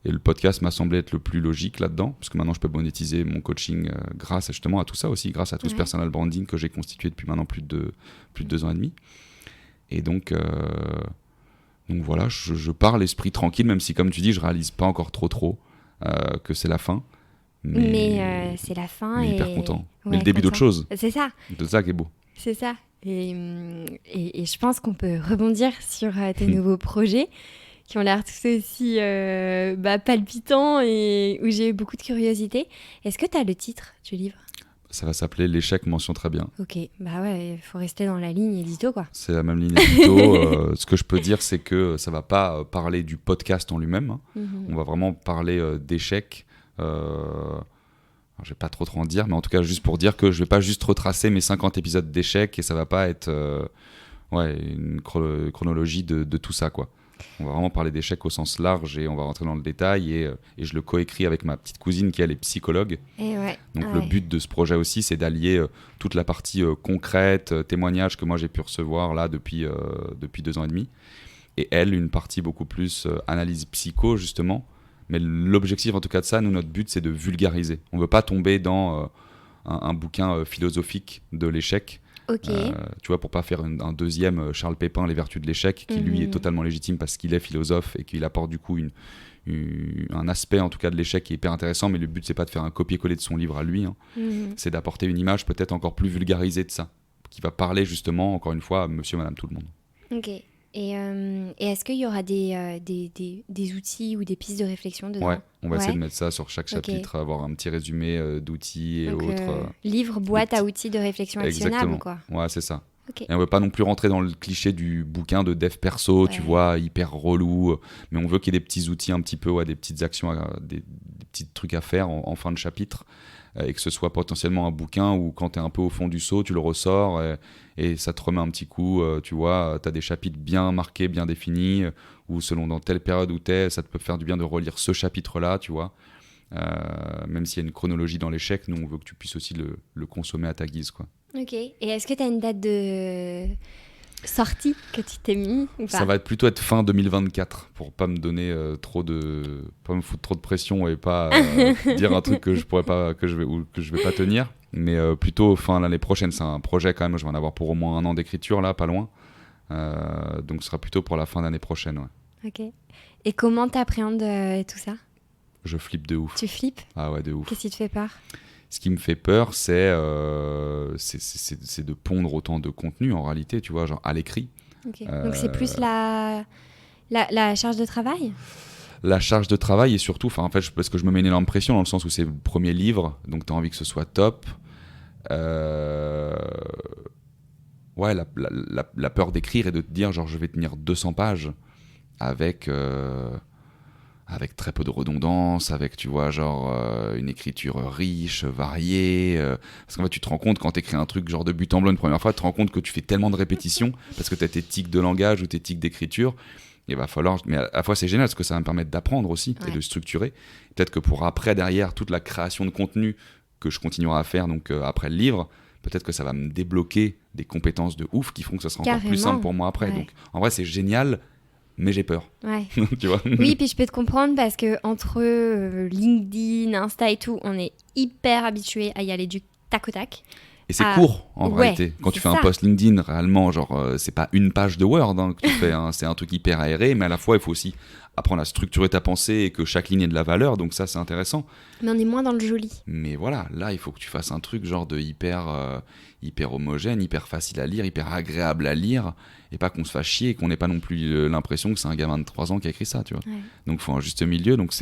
et le podcast m'a semblé être le plus logique là-dedans, parce que maintenant, je peux monétiser mon coaching grâce justement à tout ça aussi, grâce à tout ce personal branding que j'ai constitué depuis maintenant plus de 2 ans et demi. Et donc voilà, je pars l'esprit tranquille, même si, comme tu dis, je réalise pas encore trop que c'est la fin. Mais c'est la fin. Mais hyper content. Mais le début d'autre chose. C'est ça. C'est ça qui est beau. C'est ça. Et je pense qu'on peut rebondir sur tes nouveaux projets qui ont l'air tout aussi palpitants et où j'ai eu beaucoup de curiosité. Est-ce que tu as le titre du livre ? Ça va s'appeler L'échec mention très bien. Ok, bah ouais, il faut rester dans la ligne édito, quoi. C'est la même ligne édito. Ce que je peux dire, c'est que ça va pas parler du podcast en lui-même. Hein. On va vraiment parler d'échecs. Je vais pas trop en dire, mais en tout cas juste pour dire que je vais pas juste retracer mes 50 épisodes d'échecs et ça va pas être une chronologie de tout ça, quoi. On va vraiment parler d'échecs au sens large et on va rentrer dans le détail et je le coécris avec ma petite cousine qui elle est psychologue. Donc le but de ce projet aussi, c'est d'allier toute la partie concrète, témoignages que moi j'ai pu recevoir là depuis 2 ans et demi, et elle une partie beaucoup plus analyse psycho justement. Mais l'objectif, en tout cas de ça, nous, notre but, c'est de vulgariser. On ne veut pas tomber dans un bouquin philosophique de l'échec. Okay. Tu vois, pour ne pas faire un deuxième Charles Pépin, Les Vertus de l'échec, qui lui est totalement légitime parce qu'il est philosophe et qu'il apporte du coup un aspect, en tout cas, de l'échec qui est hyper intéressant. Mais le but, c'est pas de faire un copier-coller de son livre à lui. Hein. C'est d'apporter une image peut-être encore plus vulgarisée de ça, qui va parler justement, encore une fois, à monsieur, madame, tout le monde. Ok. Et est-ce qu'il y aura des outils ou des pistes de réflexion dedans ? Ouais, on va essayer de mettre ça sur chaque chapitre, avoir un petit résumé d'outils et autres. Livre, boîte à outils de réflexion actionnable, quoi. Ouais, c'est ça. Okay. Et on veut pas non plus rentrer dans le cliché du bouquin de dev perso, tu vois, hyper relou. Mais on veut qu'il y ait des petits outils un petit peu, des petites actions, des petits trucs à faire en fin de chapitre. Et que ce soit potentiellement un bouquin où quand tu es un peu au fond du seau, tu le ressors et ça te remet un petit coup, tu vois, tu as des chapitres bien marqués, bien définis, ou selon dans telle période où tu es, ça te peut faire du bien de relire ce chapitre-là, tu vois. Même s'il y a une chronologie dans l'échec, nous on veut que tu puisses aussi le consommer à ta guise, quoi. Ok, et est-ce que tu as une date de sortie que tu t'es mis ou pas ? Ça va plutôt être fin 2024 pour pas me donner pas me foutre trop de pression et pas dire un truc que je pourrais pas que je vais pas tenir, mais plutôt fin l'année prochaine. C'est un projet quand même, je vais en avoir pour au moins 1 an d'écriture là, pas loin, donc ce sera plutôt pour la fin d'année prochaine. Ok. Et comment t'appréhendes tout ça ? Je flippe de ouf. Tu flippes ? Ah ouais, de ouf. Qu'est-ce qui te fait peur ? Ce qui me fait peur, c'est de pondre autant de contenu en réalité, tu vois, genre à l'écrit. Okay. Donc c'est plus la charge de travail ? La charge de travail et surtout, en fait, parce que je me mets une énorme pression dans le sens où c'est le premier livre, donc tu as envie que ce soit top. Ouais, la peur d'écrire et de te dire, genre, je vais tenir 200 pages avec très peu de redondance, avec, tu vois, genre une écriture riche, variée. Parce qu'en fait, tu te rends compte, quand tu écris un truc genre de but en blanc une première fois, tu te rends compte que tu fais tellement de répétitions parce que tu as tes tics de langage ou tes tics d'écriture. Il va falloir... Mais à la fois, c'est génial parce que ça va me permettre d'apprendre aussi et de structurer. Peut-être que pour après, derrière, toute la création de contenu que je continuerai à faire donc, après le livre, peut-être que ça va me débloquer des compétences de ouf qui feront que ça sera encore plus simple pour moi après. Ouais. Donc, en vrai, c'est génial. Mais j'ai peur. Ouais. Tu vois ? Oui, puis je peux te comprendre parce que entre LinkedIn, Insta et tout, on est hyper habitué à y aller du tac au tac. Et c'est court, en ouais, réalité. Quand tu fais ça. un post LinkedIn, réellement, genre, c'est pas une page de Word que tu fais, hein, c'est un truc hyper aéré, mais à la fois, il faut aussi apprendre à structurer ta pensée et que chaque ligne ait de la valeur, donc ça, c'est intéressant. Mais on est moins dans le joli. Mais voilà, là, il faut que tu fasses un truc genre de hyper homogène, hyper facile à lire, hyper agréable à lire, et pas qu'on se fasse chier et qu'on n'ait pas non plus l'impression que c'est un gamin de 3 ans qui a écrit ça, tu vois. Ouais. Donc, il faut un juste milieu, donc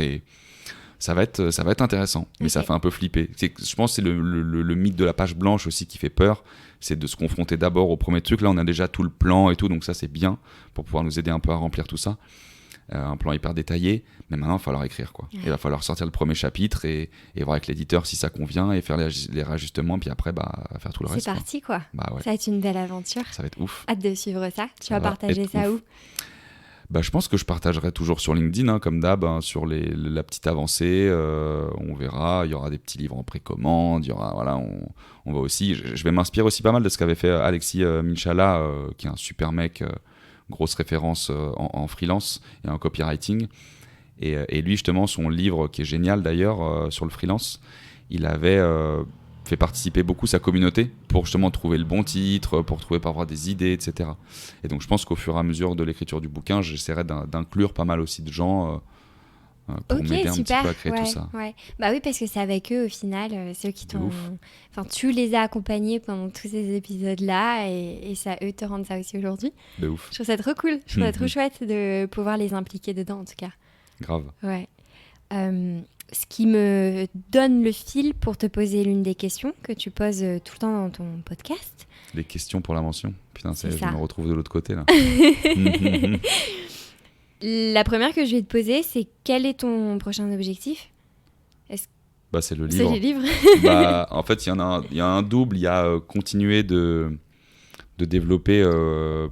ça va être intéressant, mais ça fait un peu flipper. Je pense que c'est le mythe de la page blanche aussi qui fait peur, c'est de se confronter d'abord au premier truc. Là, on a déjà tout le plan et tout, donc ça, c'est bien pour pouvoir nous aider un peu à remplir tout ça. Un plan hyper détaillé, mais maintenant, il va falloir écrire, quoi. Ouais. Il va falloir sortir le premier chapitre et voir avec l'éditeur si ça convient et faire les rajustements, puis après, faire tout le reste. C'est parti, quoi. Ouais. Ça va être une belle aventure. Ça va être ouf. Hâte de suivre ça. Tu vas partager ça où ? Je pense que je partagerai toujours sur LinkedIn, comme d'hab, sur la petite avancée. On verra, il y aura des petits livres en précommande, il y aura, voilà, on va aussi. Je vais m'inspirer aussi pas mal de ce qu'avait fait Alexis Minchala, qui est un super mec, grosse référence en freelance et en copywriting. Et lui, justement, son livre, qui est génial d'ailleurs, sur le freelance, il avait fait participer beaucoup sa communauté pour justement trouver le bon titre, pour avoir des idées, etc. Et donc je pense qu'au fur et à mesure de l'écriture du bouquin, j'essaierai d'inclure pas mal aussi de gens pour m'aider un petit peu à créer tout ça. Ouais. Bah oui, parce que c'est avec eux au final, ceux qui t'ont... Enfin, tu les as accompagnés pendant tous ces épisodes-là et ça, eux te rendent ça aussi aujourd'hui. De ouf. Je trouve ça trop cool, je trouve ça trop chouette de pouvoir les impliquer dedans en tout cas. Grave. Ouais. Ce qui me donne le fil pour te poser l'une des questions que tu poses tout le temps dans ton podcast. Les questions pour la mention. Putain, je me retrouve de l'autre côté là. La première que je vais te poser, c'est quel est ton prochain objectif ? C'est le livre. C'est les livres. En fait, il y a un double. Il y a continuer de développer,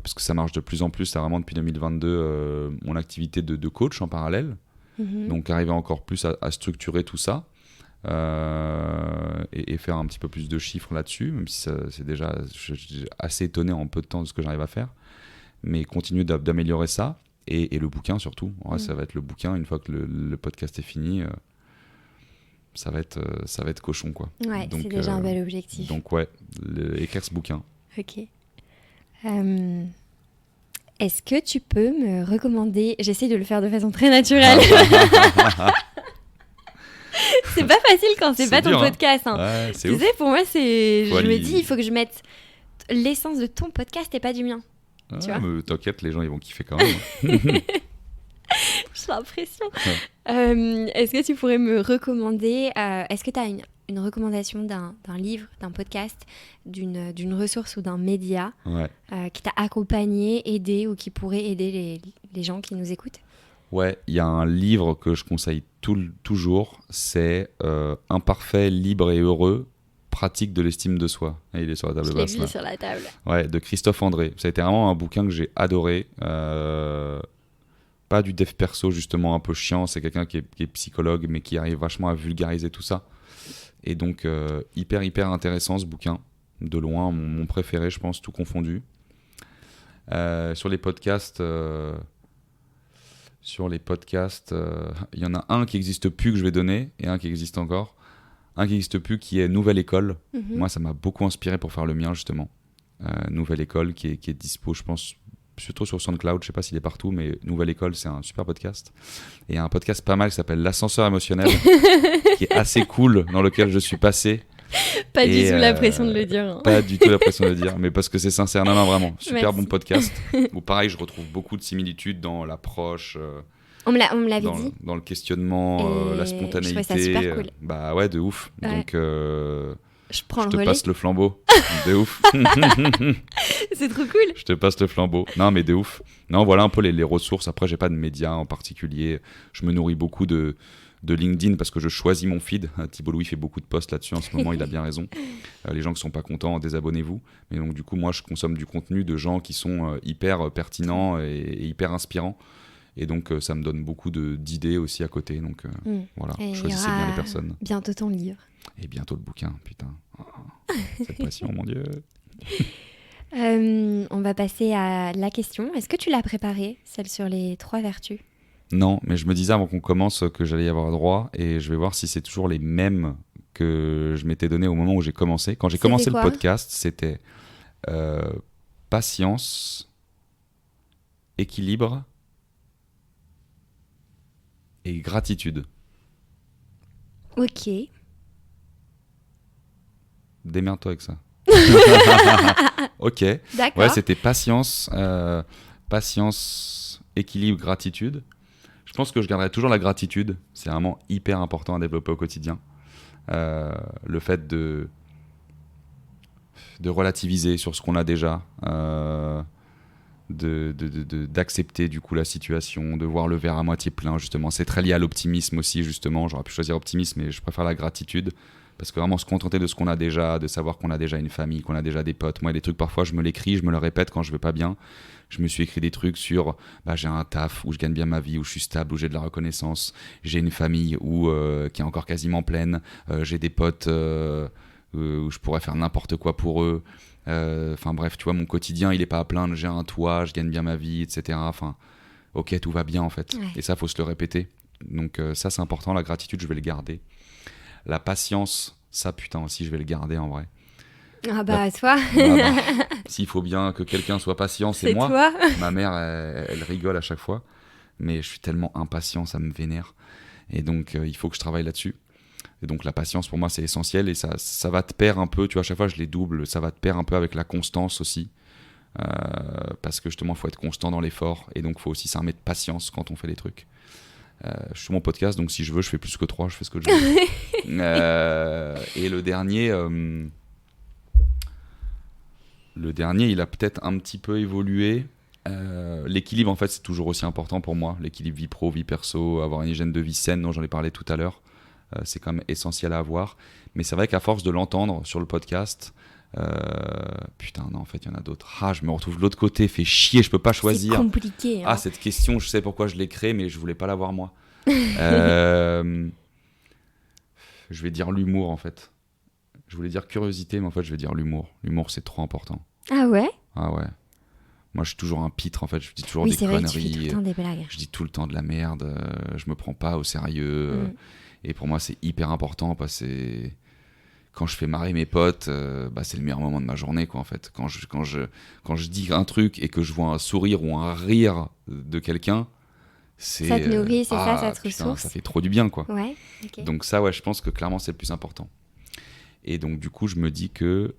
parce que ça marche de plus en plus, c'est vraiment depuis 2022, mon activité de coach en parallèle. Donc arriver encore plus à structurer tout ça et faire un petit peu plus de chiffres là-dessus, même si c'est déjà je suis assez étonné en peu de temps de ce que j'arrive à faire, mais continuer d'améliorer ça et le bouquin surtout. Ça va être le bouquin une fois que le podcast est fini, ça va être cochon, quoi. Ouais, donc, c'est déjà un bel objectif. Donc ouais, écrire ce bouquin. Ok. Est-ce que tu peux me recommander... J'essaie de le faire de façon très naturelle. C'est pas facile quand c'est pas ton podcast. Hein. Ouais, c'est tu ouf. sais, pour moi, je me dis, il faut que je mette l'essence de ton podcast et pas du mien. Tu vois, mais t'inquiète, les gens ils vont kiffer quand même. J'ai l'impression. Est-ce que tu pourrais me recommander... est-ce que tu as une recommandation d'un livre, d'un podcast, d'une ressource ou d'un média qui t'a accompagné, aidé ou qui pourrait aider les gens qui nous écoutent ? Ouais, il y a un livre que je conseille toujours, c'est Imparfait, libre et heureux, pratique de l'estime de soi. Et il est sur la table basse. Je l'ai vu sur la table. Ouais, de Christophe André. Ça a été vraiment un bouquin que j'ai adoré. Pas du dev perso, justement, un peu chiant. C'est quelqu'un qui est psychologue, mais qui arrive vachement à vulgariser tout ça. Et donc, hyper intéressant ce bouquin. De loin, mon préféré, je pense, tout confondu. Sur les podcasts, il y en a un qui n'existe plus que je vais donner et un qui existe encore. Un qui n'existe plus qui est Nouvelle École. Moi, ça m'a beaucoup inspiré pour faire le mien, justement. Nouvelle École qui est dispo, je pense, surtout sur SoundCloud. Je ne sais pas s'il est partout, mais Nouvelle École, c'est un super podcast. Et il y a un podcast pas mal qui s'appelle L'Ascenseur émotionnel, qui est assez cool, dans lequel je suis passé. Pas du tout la pression de le dire. Hein. Pas du tout la pression de le dire, mais parce que c'est sincère. Non, vraiment. Super bon podcast. Où pareil, je retrouve beaucoup de similitudes dans l'approche. On me l'avait dit. Dans le questionnement, la spontanéité. Je trouvais ça super cool. Bah ouais, de ouf. Ouais. Donc, je te passe le flambeau. De ouf. C'est trop cool. Je te passe le flambeau. Non, mais de ouf. Non, voilà un peu les ressources. Après, j'ai pas de médias en particulier. Je me nourris beaucoup de LinkedIn parce que je choisis mon feed. Thibault Louis fait beaucoup de posts là-dessus en ce moment, il a bien raison. Les gens qui sont pas contents, désabonnez-vous. Mais donc du coup, moi, je consomme du contenu de gens qui sont hyper pertinents et hyper inspirants. Et donc, ça me donne beaucoup d'idées aussi à côté. Donc voilà, choisissez bien les personnes. Bientôt ton livre. Et bientôt le bouquin, putain. Cette pression, mon Dieu. On va passer à la question. Est-ce que tu l'as préparée, celle sur les 3 vertus ? Non, mais je me disais avant qu'on commence que j'allais y avoir droit et je vais voir si c'est toujours les mêmes que je m'étais donné au moment où j'ai commencé. Quand j'ai C'était commencé quoi le podcast, c'était patience, équilibre et gratitude. Ok. Démerde-toi avec ça. Ok. D'accord. Ouais, c'était patience, équilibre, gratitude. Je pense que je garderai toujours la gratitude. C'est vraiment hyper important à développer au quotidien. Le fait de relativiser sur ce qu'on a déjà, d'accepter du coup la situation, de voir le verre à moitié plein, justement. C'est très lié à l'optimisme aussi, justement. J'aurais pu choisir optimisme, mais je préfère la gratitude. Parce que vraiment se contenter de ce qu'on a déjà, de savoir qu'on a déjà une famille, qu'on a déjà des potes. Moi, des trucs, parfois, je me l'écris, je me le répète quand je vais pas bien. Je me suis écrit des trucs sur j'ai un taf où je gagne bien ma vie, où je suis stable, où j'ai de la reconnaissance. J'ai une famille qui est encore quasiment pleine. J'ai des potes où je pourrais faire n'importe quoi pour eux. Enfin bref, tu vois, mon quotidien, il est pas à plaindre. J'ai un toit, je gagne bien ma vie, etc. Enfin, ok, tout va bien en fait. Ouais. Et ça, faut se le répéter. Donc ça, c'est important. La gratitude, je vais le garder. La patience, ça putain aussi, je vais le garder en vrai. Ah bah, toi, S'il faut bien que quelqu'un soit patient, c'est c'est moi. toi. Ma mère, elle rigole à chaque fois. Mais je suis tellement impatient, ça me vénère. Et donc, il faut que je travaille là-dessus. Et donc, la patience, pour moi, c'est essentiel. Et ça va te perdre un peu. Tu vois, à chaque fois, je les double. Ça va te perdre un peu avec la constance aussi. Parce que justement, il faut être constant dans l'effort. Et donc, il faut aussi s'armer de patience quand on fait des trucs. Je suis sur mon podcast, donc si je veux, je fais plus que 3, je fais ce que je veux. Et le dernier, il a peut-être un petit peu évolué. L'équilibre, en fait, c'est toujours aussi important pour moi. L'équilibre vie pro, vie perso, avoir une hygiène de vie saine, dont j'en ai parlé tout à l'heure. C'est quand même essentiel à avoir. Mais c'est vrai qu'à force de l'entendre sur le podcast, putain, non, en fait, il y en a d'autres. Ah, je me retrouve de l'autre côté, fait chier, je peux pas choisir. C'est compliqué. Hein. Ah, cette question, je sais pourquoi je l'ai créée, mais je voulais pas l'avoir moi. Je vais dire l'humour, en fait. Je voulais dire curiosité, mais en fait, je vais dire l'humour. L'humour, c'est trop important. Ah ouais. Ah ouais. Moi, je suis toujours un pitre, en fait. Je dis toujours Oui, des c'est vrai que tu fais tout conneries. le temps des blagues. Je dis tout le temps de la merde. Je me prends pas au sérieux. Et pour moi, c'est hyper important parce que quand je fais marrer mes potes, c'est le meilleur moment de ma journée, quoi, en fait. Quand je dis un truc et que je vois un sourire ou un rire de quelqu'un, c'est... Ça te nourrit, c'est ça te putain, ressource. ça fait trop du bien, quoi. Ouais, ok. Donc ça, ouais, je pense que clairement, c'est le plus important. Et donc, du coup, je me dis que...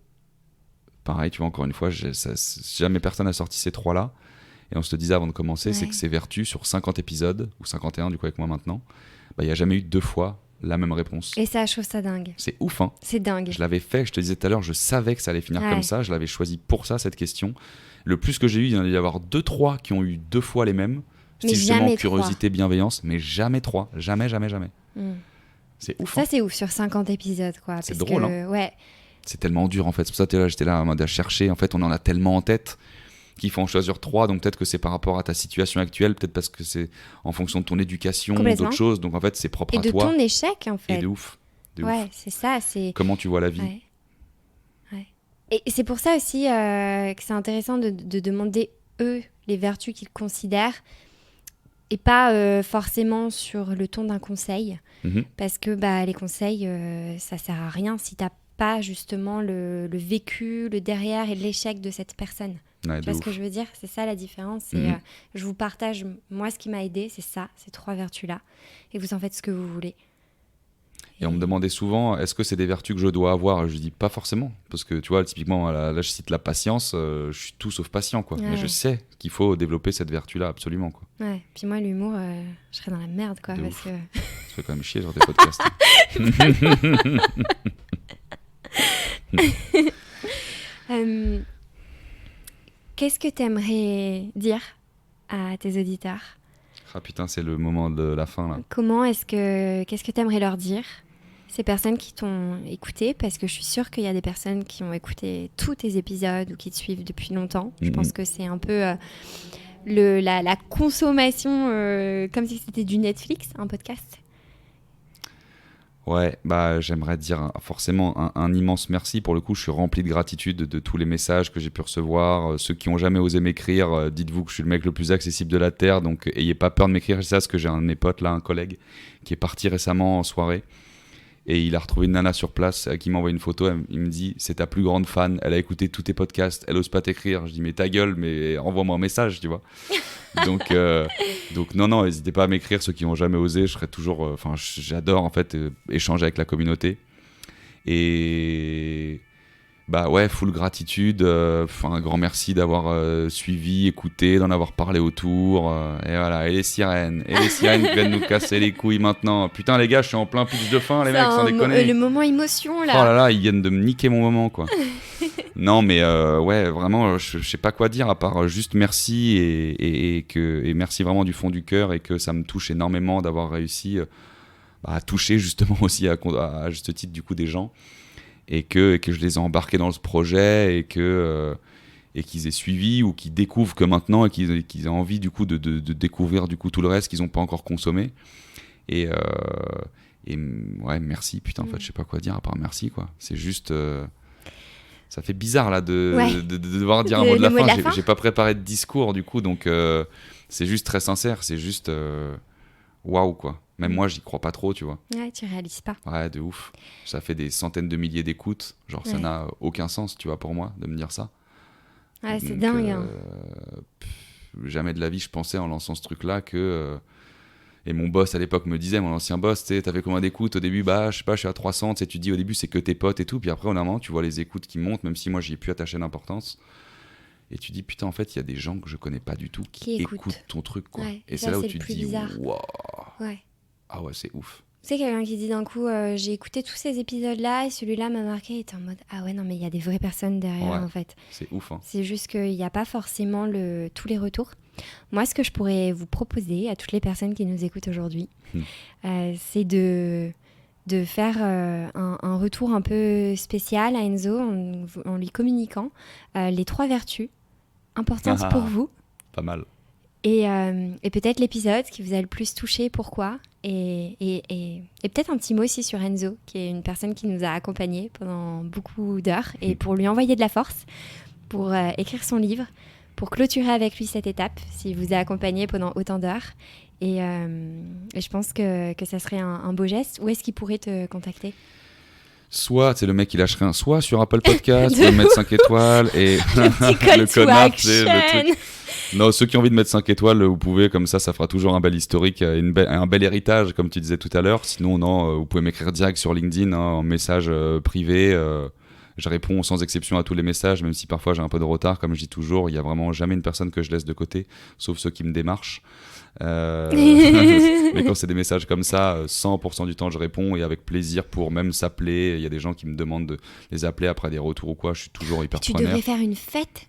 Pareil, tu vois, encore une fois, jamais personne n'a sorti ces trois-là. Et on se le disait avant de commencer, c'est que ces vertus, sur 50 épisodes, ou 51 du coup avec moi maintenant, il n'y a jamais eu 2 fois la même réponse. Et ça, je trouve ça dingue. C'est ouf, hein. C'est dingue. Je l'avais fait, je te disais tout à l'heure, je savais que ça allait finir comme ça, je l'avais choisi pour ça, cette question. Le plus que j'ai eu, il y en a dû y avoir 2-3 qui ont eu 2 fois les mêmes. Mais C'était justement jamais curiosité, 3. Bienveillance, mais jamais 3. Jamais. C'est ouf. Ça, hein. c'est ouf sur 50 épisodes, quoi. C'est parce drôle, que, hein. Ouais. C'est tellement dur, en fait. C'est pour ça que j'étais là en mode à chercher. En fait, on en a tellement en tête qu'il faut en choisir 3. Donc peut-être que c'est par rapport à ta situation actuelle, peut-être parce que c'est en fonction de ton éducation, d'autres choses. Donc en fait, c'est propre et à toi. Et de ton échec, en fait. Et de ouf. Ouais, c'est ça. Comment tu vois la vie. Ouais. Et c'est pour ça aussi que c'est intéressant de demander, eux, les vertus qu'ils considèrent. Et pas forcément sur le ton d'un conseil. Parce que les conseils, ça sert à rien si t'as pas justement le vécu, le derrière et l'échec de cette personne. Ouais, tu vois ce que je veux dire? C'est ça la différence. Je vous partage, moi, ce qui m'a aidé, c'est ça, ces 3 vertus-là. Et vous en faites ce que vous voulez. Et on me demandait souvent, est-ce que c'est des vertus que je dois avoir? Je dis pas forcément. Parce que tu vois, typiquement, là je cite la patience, je suis tout sauf patient, quoi. Ouais. Mais je sais qu'il faut développer cette vertu-là, absolument, quoi. Ouais, puis moi, l'humour, je serais dans la merde, quoi. Parce que... Ça fait quand même chier sur tes podcasts. Qu'est-ce que tu aimerais dire à tes auditeurs? Ah putain, c'est le moment de la fin, là. Qu'est-ce que tu aimerais leur dire? Ces personnes qui t'ont écouté, parce que je suis sûre qu'il y a des personnes qui ont écouté tous tes épisodes ou qui te suivent depuis longtemps. Je pense que c'est un peu la consommation, comme si c'était du Netflix, un podcast. Ouais, j'aimerais dire forcément un immense merci. Pour le coup, je suis rempli de gratitude de tous les messages que j'ai pu recevoir. Ceux qui n'ont jamais osé m'écrire, dites-vous que je suis le mec le plus accessible de la Terre, donc ayez pas peur de m'écrire. C'est ça, parce que j'ai un de mes potes là, un collègue, qui est parti récemment en soirée. Et il a retrouvé une nana sur place qui m'a envoyé une photo. Il me dit, c'est ta plus grande fan. Elle a écouté tous tes podcasts. Elle ose pas t'écrire. Je dis, mais ta gueule, mais envoie-moi un message, tu vois. Donc non, n'hésitez pas à m'écrire, ceux qui n'ont jamais osé. Je serais toujours. J'adore en fait échanger avec la communauté. Et bah ouais, full gratitude. Un grand merci d'avoir suivi, écouté, d'en avoir parlé autour. Et voilà, et les sirènes qui viennent nous casser les couilles maintenant. Putain les gars, je suis en plein pitch de fin, les mecs, sans déconner. Le moment émotion là. Oh là là, ils viennent de me niquer mon moment quoi. Non mais ouais, vraiment, je sais pas quoi dire à part juste merci et merci vraiment du fond du cœur et que ça me touche énormément d'avoir réussi à toucher justement aussi à juste titre du coup des gens. Et que je les ai embarqués dans ce projet et qu'ils aient suivi ou qu'ils découvrent que maintenant et qu'ils aient envie du coup de découvrir du coup tout le reste qu'ils n'ont pas encore consommé. Et ouais, merci, putain, en fait, je sais pas quoi dire à part merci, quoi. C'est juste... ça fait bizarre, là, de devoir dire un mot de la fin. J'ai pas préparé de discours, du coup, donc c'est juste très sincère, c'est juste... waouh, quoi. Même moi, j'y crois pas trop, tu vois. Ouais, tu réalises pas. Ouais, de ouf. Ça fait des centaines de milliers d'écoutes. Genre, ça n'a aucun sens, tu vois, pour moi, de me dire ça. Ouais, c'est dingue. Hein. Jamais de la vie, je pensais en lançant ce truc-là que... Et mon boss, à l'époque, me disait, mon ancien boss, tu sais, t'avais combien d'écoutes au début? Bah, je sais pas, je suis à 300. Tu sais, tu dis au début, c'est que tes potes et tout. Puis après, au moment, tu vois les écoutes qui montent, même si moi, j'y ai plus attaché d'importance. Et tu dis, putain, en fait, il y a des gens que je connais pas du tout qui écoutent ton truc, quoi. Ouais, et c'est là où tu te dis, waouh. Ouais. Ah ouais, c'est ouf. C'est quelqu'un qui dit d'un coup, j'ai écouté tous ces épisodes-là et celui-là m'a marqué. Et t'es en mode, ah ouais, non, mais il y a des vraies personnes derrière, en fait. C'est ouf, hein. C'est juste qu'il n'y a pas forcément tous les retours. Moi, ce que je pourrais vous proposer à toutes les personnes qui nous écoutent aujourd'hui, c'est de faire un retour un peu spécial à Enzo en lui communiquant les 3 vertus importantes pour vous. Pas mal. Et peut-être l'épisode qui vous a le plus touché, pourquoi. Et peut-être un petit mot aussi sur Enzo, qui est une personne qui nous a accompagnés pendant beaucoup d'heures. Et pour lui envoyer de la force, pour écrire son livre, pour clôturer avec lui cette étape, s'il vous a accompagné pendant autant d'heures. Et je pense que ça serait un beau geste. Où est-ce qu'il pourrait te contacter ? Soit, c'est le mec qui lâche rien, soit sur Apple Podcast, va mettre 5 étoiles et le connard, c'est le truc. Non, ceux qui ont envie de mettre 5 étoiles, vous pouvez, comme ça fera toujours un bel historique, un bel héritage, comme tu disais tout à l'heure. Sinon, non, vous pouvez m'écrire direct sur LinkedIn, en message privé. Je réponds sans exception à tous les messages, même si parfois j'ai un peu de retard, comme je dis toujours. Il n'y a vraiment jamais une personne que je laisse de côté, sauf ceux qui me démarchent. Mais quand c'est des messages comme ça, 100% du temps je réponds et avec plaisir pour même s'appeler. Il y a des gens qui me demandent de les appeler après des retours ou quoi. Je suis toujours hyper preneur. Tu devrais faire une fête.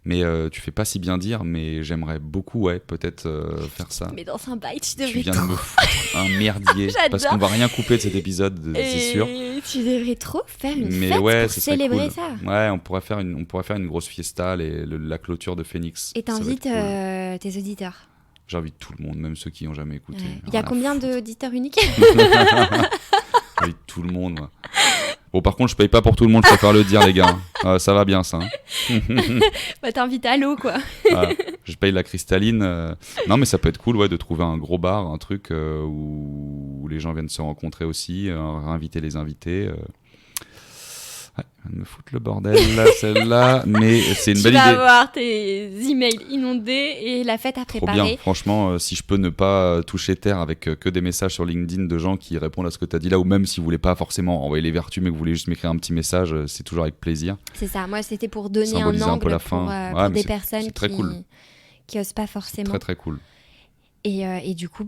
Mais tu fais pas si bien dire, mais j'aimerais beaucoup, peut-être faire ça. Mais dans un bail, tu devrais. Tu viens de me foutre un merdier parce qu'on va rien couper de cet épisode, c'est sûr. Tu devrais trop faire une fête pour célébrer ça. Ouais, on pourrait faire une grosse fiesta, la clôture de Phoenix. Et t'invites tes auditeurs. J'invite tout le monde, même ceux qui n'ont jamais écouté. Ouais. Il y a combien d'auditeurs uniques? J'invite tout le monde. Ouais. Bon, par contre, je paye pas pour tout le monde, je préfère le dire, les gars. Ça va bien, ça. Bah, t'invites à l'eau, quoi. Je paye la cristalline. Non, mais ça peut être cool, de trouver un gros bar, un truc où les gens viennent se rencontrer aussi, réinviter les invités. Me foutre le bordel, là, celle-là, mais c'est une belle idée. Tu vas avoir tes emails inondés et la fête à préparer. Trop bien, franchement, si je peux ne pas toucher terre avec que des messages sur LinkedIn de gens qui répondent à ce que tu as dit là, ou même si vous voulez pas forcément envoyer les vertus, mais que vous voulez juste m'écrire un petit message, c'est toujours avec plaisir. C'est ça, moi c'était pour donner un angle pour des personnes qui osent pas forcément. Très très cool. Et du coup,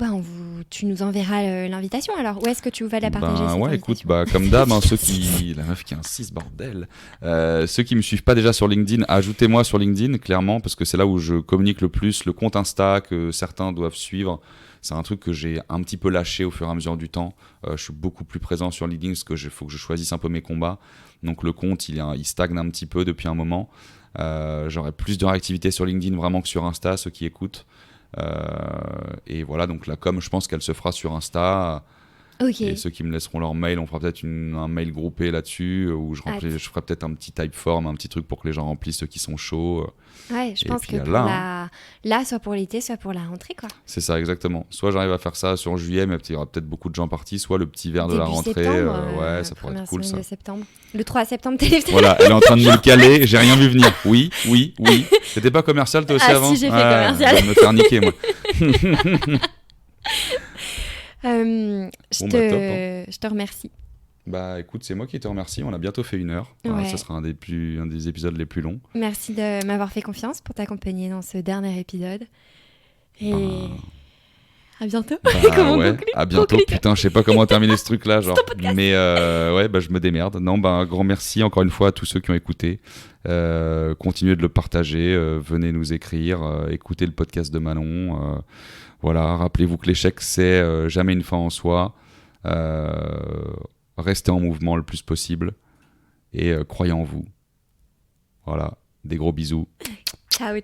tu nous enverras l'invitation. Alors, où est-ce que tu vas la partager cette écoute, comme d'hab, ceux qui... La meuf qui insiste, bordel. Ceux qui me suivent pas déjà sur LinkedIn, ajoutez-moi sur LinkedIn, clairement, parce que c'est là où je communique le plus. Le compte Insta que certains doivent suivre, c'est un truc que j'ai un petit peu lâché au fur et à mesure du temps. Je suis beaucoup plus présent sur LinkedIn parce qu'il faut que je choisisse un peu mes combats. Donc le compte, il stagne un petit peu depuis un moment. J'aurai plus de réactivité sur LinkedIn vraiment que sur Insta, ceux qui écoutent. Et voilà, donc la com, je pense qu'elle se fera sur Insta Ok. Et ceux qui me laisseront leur mail, on fera peut-être un mail groupé là-dessus où je ferai peut-être un petit typeform, un petit truc pour que les gens remplissent ceux qui sont chauds. Ouais, je pense que pour là, soit pour l'été, soit pour la rentrée, quoi. C'est ça, exactement. Soit j'arrive à faire ça sur juillet, mais il y aura peut-être beaucoup de gens partis, soit le petit verre de la rentrée. Septembre, ça pourrait être cool, ça. De septembre. Le 3 septembre, téléphone. Voilà, elle est en train de me le caler, j'ai rien vu venir. Oui. C'était pas commercial, toi aussi, avant? Si, j'ai fait commercial. Je vais me faire niquer, moi. Je te remercie. Bah écoute, c'est moi qui te remercie. On a bientôt fait 1 heure. Ouais. Ça sera un des épisodes les plus longs. Merci de m'avoir fait confiance pour t'accompagner dans ce dernier épisode. Et à bientôt. À bientôt. Putain, je sais pas comment terminer ce truc-là, genre. Mais je me démerde. Non, un grand merci encore une fois à tous ceux qui ont écouté. Continuez de le partager. Venez nous écrire. Écoutez le podcast de Manon. Voilà, rappelez-vous que l'échec, c'est jamais une fin en soi. Restez en mouvement le plus possible et croyez en vous. Voilà, des gros bisous. Ciao.